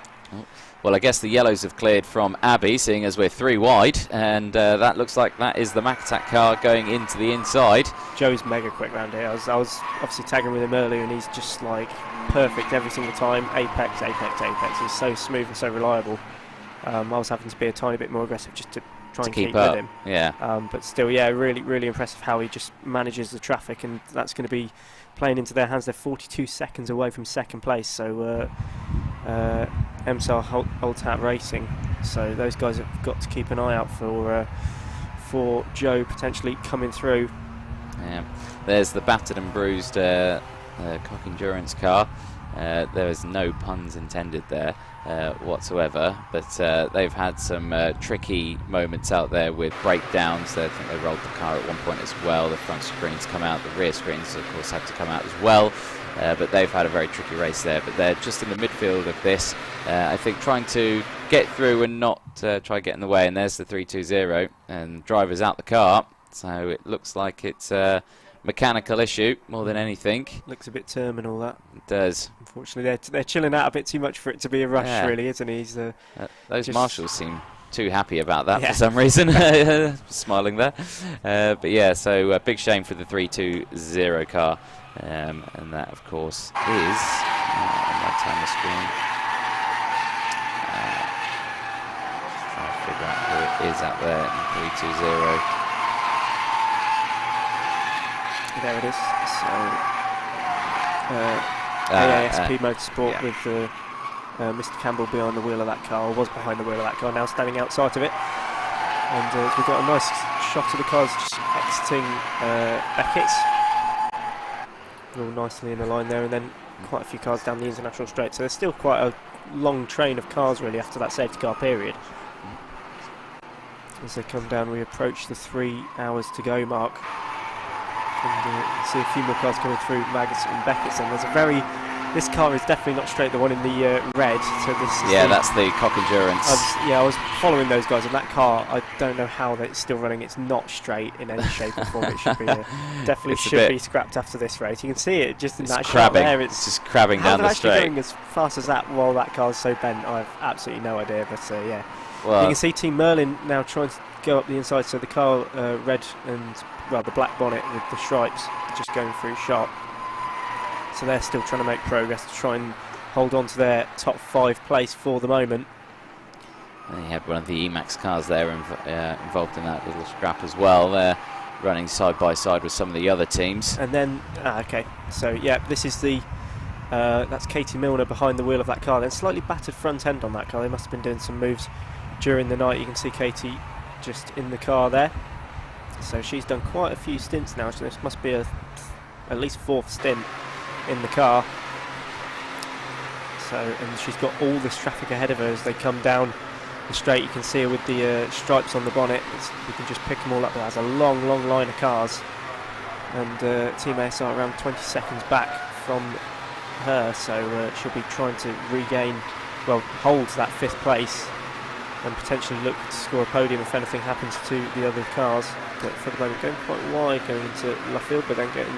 Well, I guess the yellows have cleared from Abbey, seeing as we're 3 wide, and that looks like that is the Makataka car going into the inside. Joe's mega quick round here. I was obviously tagging with him earlier, and he's just like perfect every single time. Apex. He's so smooth and so reliable. I was having to be a tiny bit more aggressive just to try and keep up with him. Yeah. But still, yeah, really, really impressive how he just manages the traffic, and that's going to be playing into their hands. They're 42 seconds away from second place, so MSAR Old Hat Racing. So those guys have got to keep an eye out for Joe potentially coming through. Yeah. There's the battered and bruised Cock Endurance car. There is no puns intended there whatsoever, but they've had some tricky moments out there with breakdowns. I think they rolled the car at one point as well. The front screens come out, the rear screens of course had to come out as well, but they've had a very tricky race there. But they're just in the midfield of this, I think, trying to get through and not try to get in the way. And there's the 320, and driver's out the car, so it looks like it's mechanical issue more than anything. Looks a bit terminal, that. It does. Unfortunately, they're chilling out a bit too much for it to be a rush, really, isn't he? Those marshals seem too happy about that for some reason. Smiling there. But yeah, so a big shame for the 320 car. And that, of course, is on my timer screen. Trying to figure out who it is out there in 320. There it is. So, AASP Motorsport with Mr. Campbell behind the wheel of that car, or was behind the wheel of that car, now standing outside of it. And we've got a nice shot of the cars just exiting Beckett's. All nicely in a line there, and then quite a few cars down the international straight. So there's still quite a long train of cars really after that safety car period. As they come down, we approach the 3 hours to go mark. And see a few more cars coming through Maggots and Beckett's, and there's a very... This car is definitely not straight, the one in the red. So this is that's the Cock Endurance. I was following those guys, and that car, I don't know how it's still running. It's not straight in any shape or form. It should be definitely should be scrapped after this race. You can see it just in that shot there. It's just crabbing down the straight. Going as fast as that while that car's so bent, I have absolutely no idea. But yeah, well, you can see Team Merlin now trying to go up the inside. So the car red and the black bonnet with the stripes just going through shot. So they're still trying to make progress to try and hold on to their top 5 place for the moment. And you had one of the Emax cars there involved in that little scrap as well. They're running side by side with some of the other teams. And then, okay, so yeah, this is the, that's Katie Milner behind the wheel of that car. Then slightly battered front end on that car. They must have been doing some moves during the night. You can see Katie just in the car there. So she's done quite a few stints now. So this must be at least 4th stint in the car. So, and she's got all this traffic ahead of her as they come down the straight. You can see her with the stripes on the bonnet. We can just pick them all up. There's a long line of cars, and Team ASR around 20 seconds back from her, so she'll be trying to regain, hold that 5th place and potentially look to score a podium if anything happens to the other cars. But for the moment, going quite wide going into Luffield, but then getting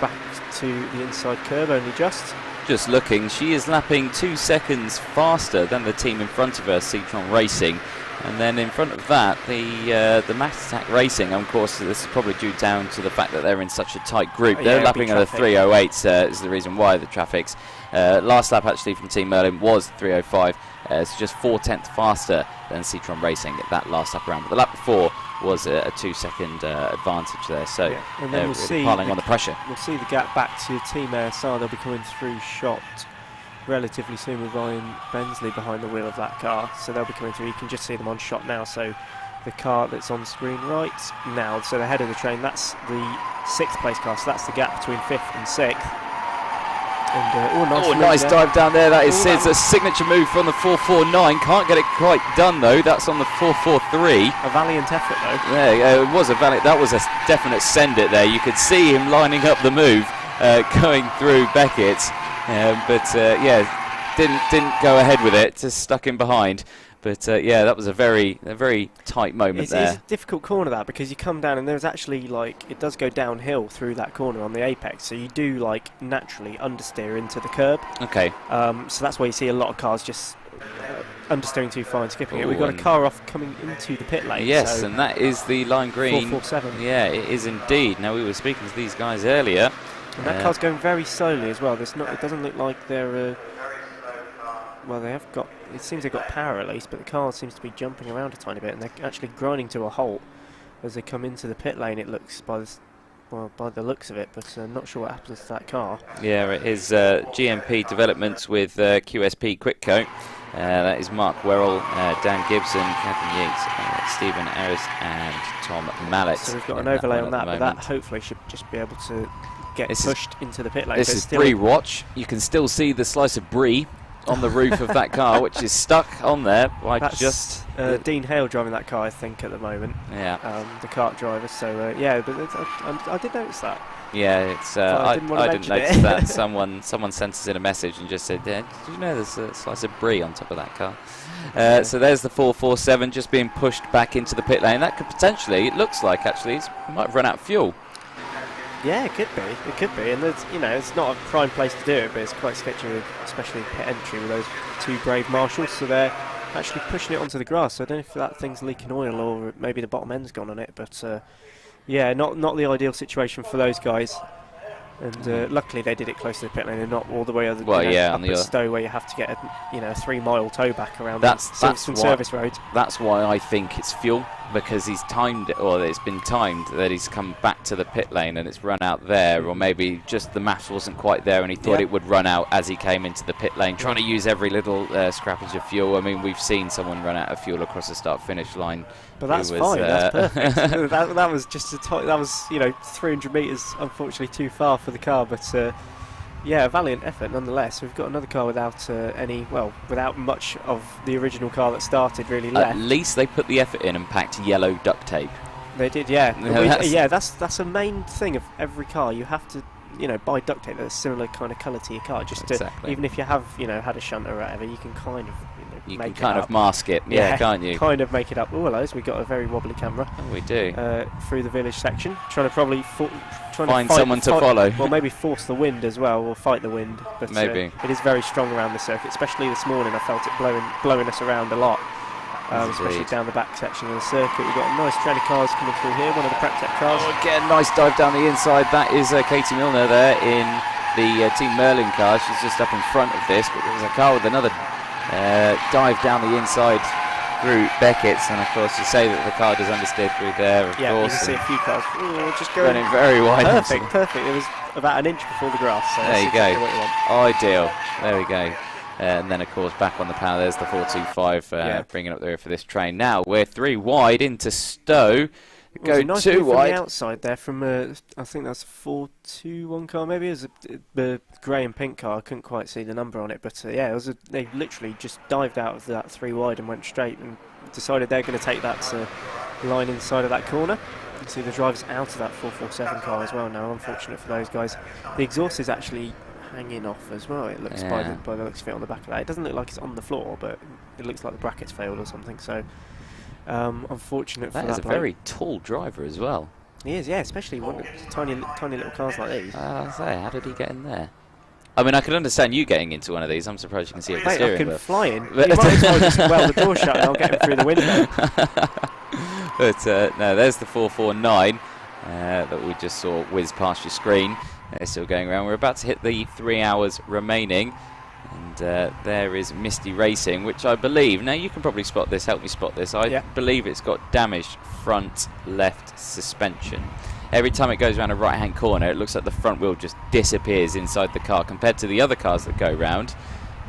back to the inside curve only just. Just looking, she is lapping 2 seconds faster than the team in front of her, Citroen Racing. And then in front of that, the Max Attack Racing. And of course, this is probably due down to the fact that they're in such a tight group. They're lapping at a 3:08 is the reason why the traffic's. Last lap actually from Team Merlin was 3:05. It's just 4/10 faster than Citroen Racing at that last lap around. But the lap before was a 2-second advantage there. So and then we'll see piling on the pressure. We'll see the gap back to Team ASR. They'll be coming through shot relatively soon with Ryan Bensley behind the wheel of that car. So they'll be coming through. You can just see them on shot now. So the car that's on screen right now, so the head of the train, that's the 6th place car. So that's the gap between 5th and 6th. And, nice dive down there. That is Sid's a signature move from the 449. Can't get it quite done though. That's on the 443. A valiant effort though. Yeah, it was a valiant. That was a definite send it there. You could see him lining up the move, going through Beckett's, but didn't go ahead with it. Just stuck him behind. But yeah, that was a very tight moment there. It's a difficult corner that, because you come down and there's actually it does go downhill through that corner on the apex, so you do naturally understeer into the curb. Okay. So that's why you see a lot of cars just understeering too far and skipping it. We've got a car off coming into the pit lane. Yes, so and that is the lime green. 447. Yeah, it is indeed. Now we were speaking to these guys earlier. And that car's going very slowly as well. It doesn't look like they're. Well, they have got. It seems they've got power at least, but the car seems to be jumping around a tiny bit, and they're actually grinding to a halt as they come into the pit lane. It looks by the looks of it, but I'm not sure what happens to that car. Yeah, it is GMP Developments with QSP Quickco. That is Mark Werrell, Dan Gibson, Catherine Yates, Stephen Harris, and Tom Mallet. So we've got an overlay on that, but that hopefully should just be able to get pushed into the pit lane. This is Brie watch. You can still see the slice of Brie on the roof of that car, which is stuck on there by just Dean Hale driving that car, I think, at the moment. Yeah. The kart driver. So yeah, but I did notice that. Yeah, it's. I didn't notice that. Someone sent us in a message and just said, "Did you know there's a slice of Brie on top of that car?" So there's the 447 just being pushed back into the pit lane. That could potentially, it looks like actually, it might have run out of fuel. Yeah, it could be. It could be, and there's, it's not a prime place to do it, but it's quite sketchy, especially pit entry with those 2 brave marshals. So they're actually pushing it onto the grass. So I don't know if that thing's leaking oil or maybe the bottom end's gone on it, but yeah, not the ideal situation for those guys. And luckily they did it close to the pit lane and not all the way up the Stowe, where you have to get a 3-mile tow back around the Silverstone service road. That's why I think it's fuel, because he's timed it, or it's been timed that he's come back to the pit lane and it's run out there, or maybe just the maths wasn't quite there and he thought it would run out as he came into the pit lane, trying to use every little scrappage of fuel. I mean, we've seen someone run out of fuel across the start-finish line. But that's fine. That's perfect. that was just that was 300 metres, unfortunately too far for the car, but yeah, a valiant effort nonetheless. We've got another car without without much of the original car that started really left. At least they put the effort in and packed yellow duct tape. They did, yeah. That's a main thing of every car. You have to buy duct tape that's a similar kind of colour to your car, just to, even if you have had a shunt or whatever, you can kind of mask it, can't you? Kind of make it up. Oh, hello, so we've got a very wobbly camera. Oh, we do. Through the village section, trying to probably find someone to follow. Well, maybe force the wind as well, or fight the wind. But maybe it is very strong around the circuit, especially this morning. I felt it blowing us around a lot, especially down the back section of the circuit. We've got a nice train of cars coming through here. One of the Prep Tech cars. Oh, get a nice dive down the inside. That is Katie Milner there in the Team Merlin car. She's just up in front of this, but there's a car with another dive down the inside through Beckett's, and of course you say that the car does understeer through there, of course. Yeah, you can see a few cars just going running very wide. Perfect. It was about an inch before the grass. So there you go. Ideal. There we go. And then of course back on the power, there's the 425 bringing up the rear for this train. Now we're 3 wide into Stowe. Go nice 2 wide. From the outside there, from I think that's a 421 car, maybe. It was the grey and pink car. I couldn't quite see the number on it, but yeah, they literally just dived out of that 3 wide and went straight and decided they're going to take that line inside of that corner. You can see the driver's out of that 447 car as well now. Unfortunate for those guys. The exhaust is actually hanging off as well. It looks by the looks of it on the back of that. It doesn't look like it's on the floor, but it looks like the brackets failed or something. So. Unfortunate for that. That is a very tall driver as well. He is, yeah, especially tiny little cars like these. I say, how did he get in there? I mean, I can understand you getting into one of these. I'm surprised you can see it. I can fly in. You might as well just weld the door shut and I'll get him through the window. But no, there's the 449 that we just saw whiz past your screen. They're still going around. We're about to hit the 3 hours remaining. And there is Misty Racing, which I believe, now you can probably spot this, help me spot this, I believe it's got damaged front left suspension. Every time it goes around a right hand corner, it looks like the front wheel just disappears inside the car. Compared to the other cars that go round,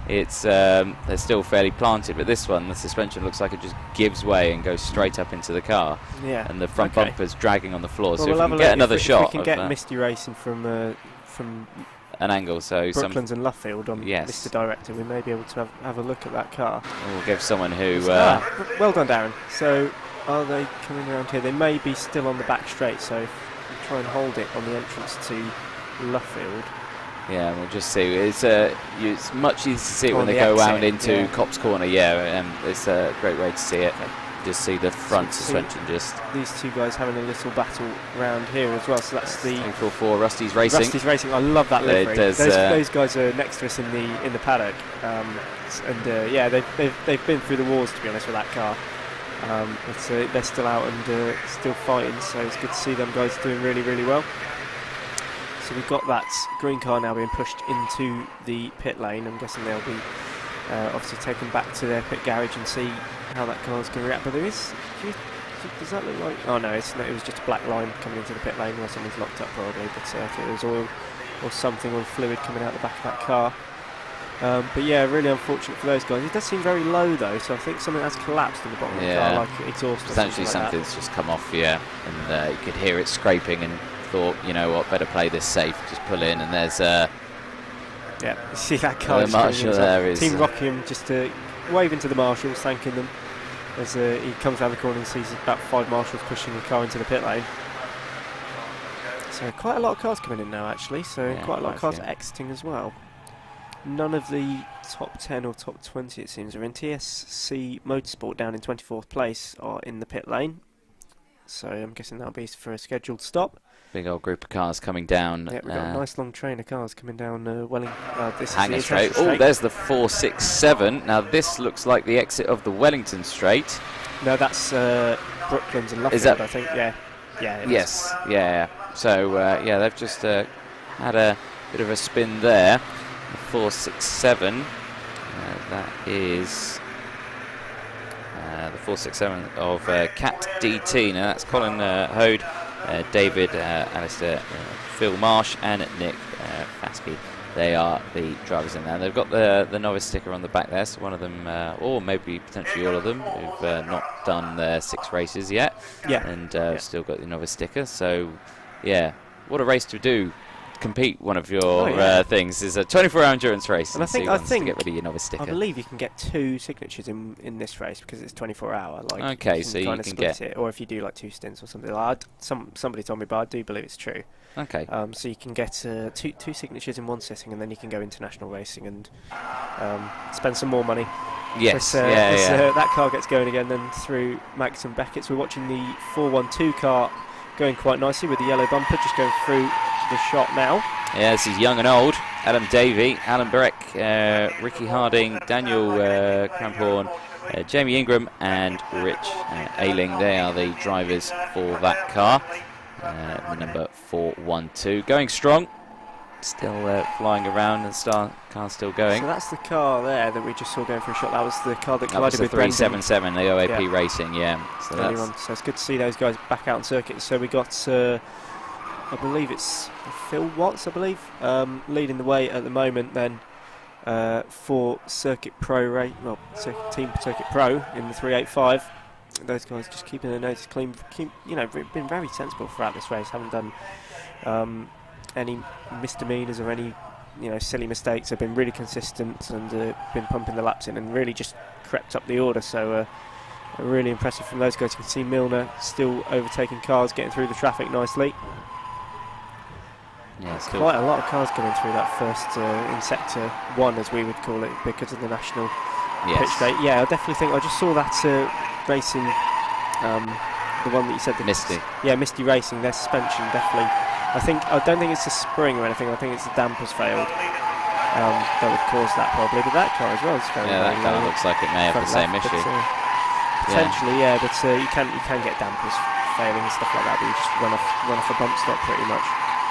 it's they're still fairly planted, but this one, the suspension looks like it just gives way and goes straight up into the car. Yeah. And the front bumper's dragging on the floor. Well, so if we can get another shot, if we can get Misty Racing from an angle, so Brooklands and Luffield on Mr. Director, we may be able to have a look at that car. We'll give someone who... well done, Darren. So, are they coming around here? They may be still on the back straight, so if we try and hold it on the entrance to Luffield. Yeah, we'll just see. It's much easier to see it when they go round into Copse Corner, it's a great way to see it. Okay. Just see the front suspension these two guys having a little battle around here as well. So that's the 344 Rusty's Racing. Rusty's Racing. I love that livery. Those guys are next to us in the paddock, they've been through the wars, to be honest, with that car. But they're still out and still fighting. So it's good to see them guys doing really, really well. So we've got that green car now being pushed into the pit lane. I'm guessing they'll be obviously taken back to their pit garage and see how that car's going to react. But does that look like... Oh no, it was just a black line coming into the pit lane where someone's locked up probably, but if it was oil or something, or fluid coming out the back of that car. But yeah, really unfortunate for those guys. It does seem very low though, so I think something has collapsed in the bottom of the car, like exhaust. Potentially something's just come off, and you could hear it scraping and thought, you know what, better play this safe, just pull in, and there's... you see that car the marshal there is... Team Rockingham just waving to the marshals, thanking them as he comes around the corner and sees about 5 marshals pushing the car into the pit lane. So quite a lot of cars coming in now actually, so quite a lot of cars exiting as well. None of the top 10 or top 20 it seems are in. TSC Motorsport down in 24th place are in the pit lane, so I'm guessing that'll be for a scheduled stop. Big old group of cars coming down. Yeah, we've got a nice long train of cars coming down this Hanger Straight. Oh, there's the 467. Now this looks like the exit of the Wellington Straight. No, that's Brooklands and Luffield, I think. Yeah. Yes. Yeah. So they've just had a bit of a spin there. 467. That is the 467 of Cat DT. Now that's Colin Hode, David, Alistair, Phil Marsh, and Nick Fasky. They are the drivers in there. They've got the novice sticker on the back there, so one of them, or maybe potentially all of them, who've not done their 6 races yet, and still got the novice sticker. So, yeah, what a race to do. Compete one of your things is a 24-hour endurance race, and I think to get rid of your novice sticker. I believe you can get 2 signatures in this race because it's 24-hour. Like, okay, you so you can split get it, or if you do like 2 stints or something. Like somebody told me, but I do believe it's true. Okay. So you can get two signatures in one sitting, and then you can go international racing and spend some more money. Yes, but, that car gets going again then through Max and Beckett's. We're watching the 412 car going quite nicely with the yellow bumper, just going through the shot now. Yeah, this is young and old. Adam Davey, Alan Breck, Ricky Harding, Daniel Cramphorn, Jamie Ingram and Rich Ailing. They are the drivers for that car. The number 412. Going strong. Still flying around, and the car's still going. So that's the car there that we just saw going for a shot. That was the car that collided with 377, the OAP Racing, So, so it's good to see those guys back out on circuit. So we got, I believe it's Phil Watts, leading the way at the moment then for Circuit Pro, Team Circuit Pro in the 385. Those guys just keeping their noses clean, been very sensible throughout this race, haven't done any misdemeanors or any silly mistakes. Have been really consistent and been pumping the laps in and really just crept up the order. So really impressive from those guys. You can see Milner still overtaking cars, getting through the traffic nicely. Yeah, quite a lot of cars going through that first in sector 1, as we would call it, because of the national pitch straight. Yeah, I definitely think I just saw that racing, the one that you said, Misty. Yeah, Misty Racing. Their suspension definitely. I don't think it's a spring or anything. I think it's the dampers failed. That would cause that probably. But that car as well is very, that car looks like it may have the same issue. Potentially, but you can get dampers failing and stuff like that. But you just run off a bump stop pretty much.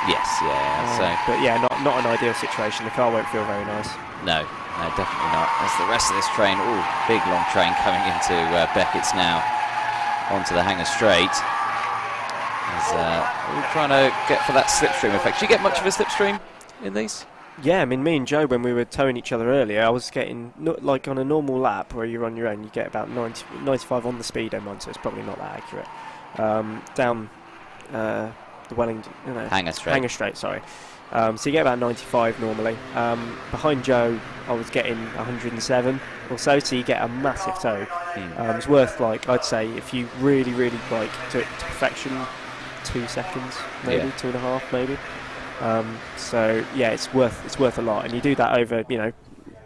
Yes, so. But yeah, not an ideal situation. The car won't feel very nice. No, definitely not. As the rest of this train, big long train coming into Beckett's now, onto the Hangar Straight. As we're trying to get for that slipstream effect. Do you get much of a slipstream in these? Yeah, I mean, me and Joe, when we were towing each other earlier, I was getting, like on a normal lap where you're on your own, you get about 95 on the speedo, so it's probably not that accurate. Down the Wellington, Hangar Straight, sorry. So you get about 95 normally. Behind Joe, I was getting 107 or so you get a massive tow. It's worth, I'd say, if you really, really do it to perfection, 2 seconds, maybe 2.5, maybe. So yeah, it's worth a lot, and you do that over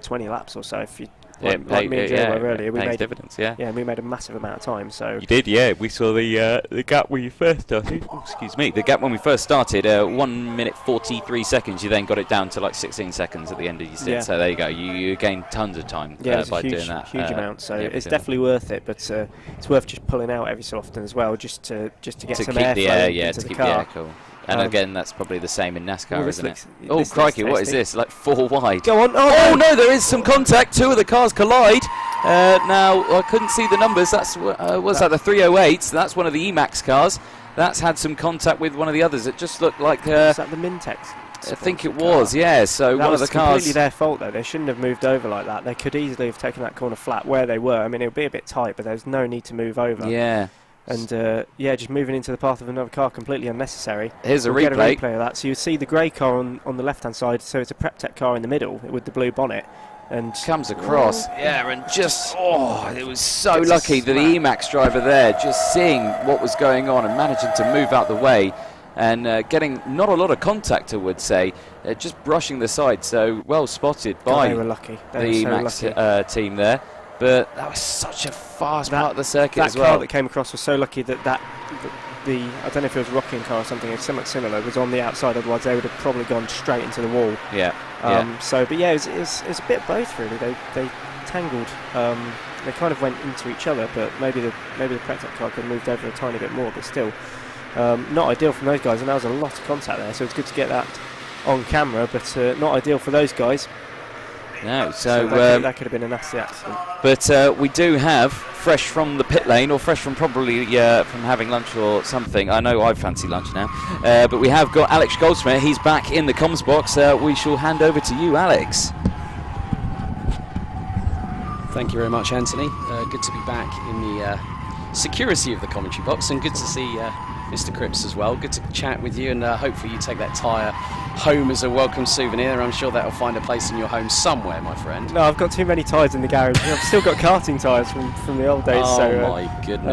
20 laps or so. If you like me and Joe were earlier, we made dividends. we made a massive amount of time. So you did, we saw the gap when you first started. The gap when we first started, 1 minute 43 seconds. You then got it down to like 16 seconds at the end of your stint. So there you go. You gained tons of time by doing that. Huge amount. So it's definitely worth it, but it's worth just pulling out every so often as well, just to get some airflow into the car. The air cool. And again, that's probably the same in NASCAR, isn't it? Oh, crikey, what is this? Like 4 wide. Go on. Oh, no, there is some contact. 2 of the cars collide. Now, I couldn't see the numbers. That's was that the 308s? That's one of the Emax cars. That's had some contact with one of the others. It just looked like... is that the Mintex? I think it was, So one of the cars... That was completely their fault, though. They shouldn't have moved over like that. They could easily have taken that corner flat where they were. I mean, it would be a bit tight, but there's no need to move over. Yeah. And just moving into the path of another car, completely unnecessary. Here's we'll get a replay of that. So you see the grey car on the left-hand side. So it's a Prep Tech car in the middle with the blue bonnet, and comes across. And just it was so lucky that the Emax driver there, just seeing what was going on and managing to move out the way, and getting not a lot of contact, I would say, just brushing the side. So well spotted by they were lucky. The Emax team there. But that was such a fast part of the circuit as well. That car that came across was so lucky that the I don't know if it was a rocking car or something, it's somewhat similar, was on the outside, otherwise they would have probably gone straight into the wall. So, but yeah, it was a bit of both really. They tangled. They kind of went into each other, but maybe the Practec car could have moved over a tiny bit more, but still not ideal from those guys. And there was a lot of contact there, so it's good to get that on camera, but not ideal for those guys. No, So that could have been a nasty accident. But we do have, fresh from the pit lane, or fresh from probably from having lunch or something. I know I fancy lunch now. But we have got Alex Goldsmith. He's back in the comms box. We shall hand over to you, Alex. Thank you very much, Anthony. Good to be back in the security of the commentary box, and good to see Mr. Cripps as well. Good to chat with you, and hopefully you take that tyre home as a welcome souvenir. I'm sure that'll find a place in your home somewhere, my friend. No, I've got too many tyres in the garage. I've still got karting tyres from the old days. Oh so, my goodness.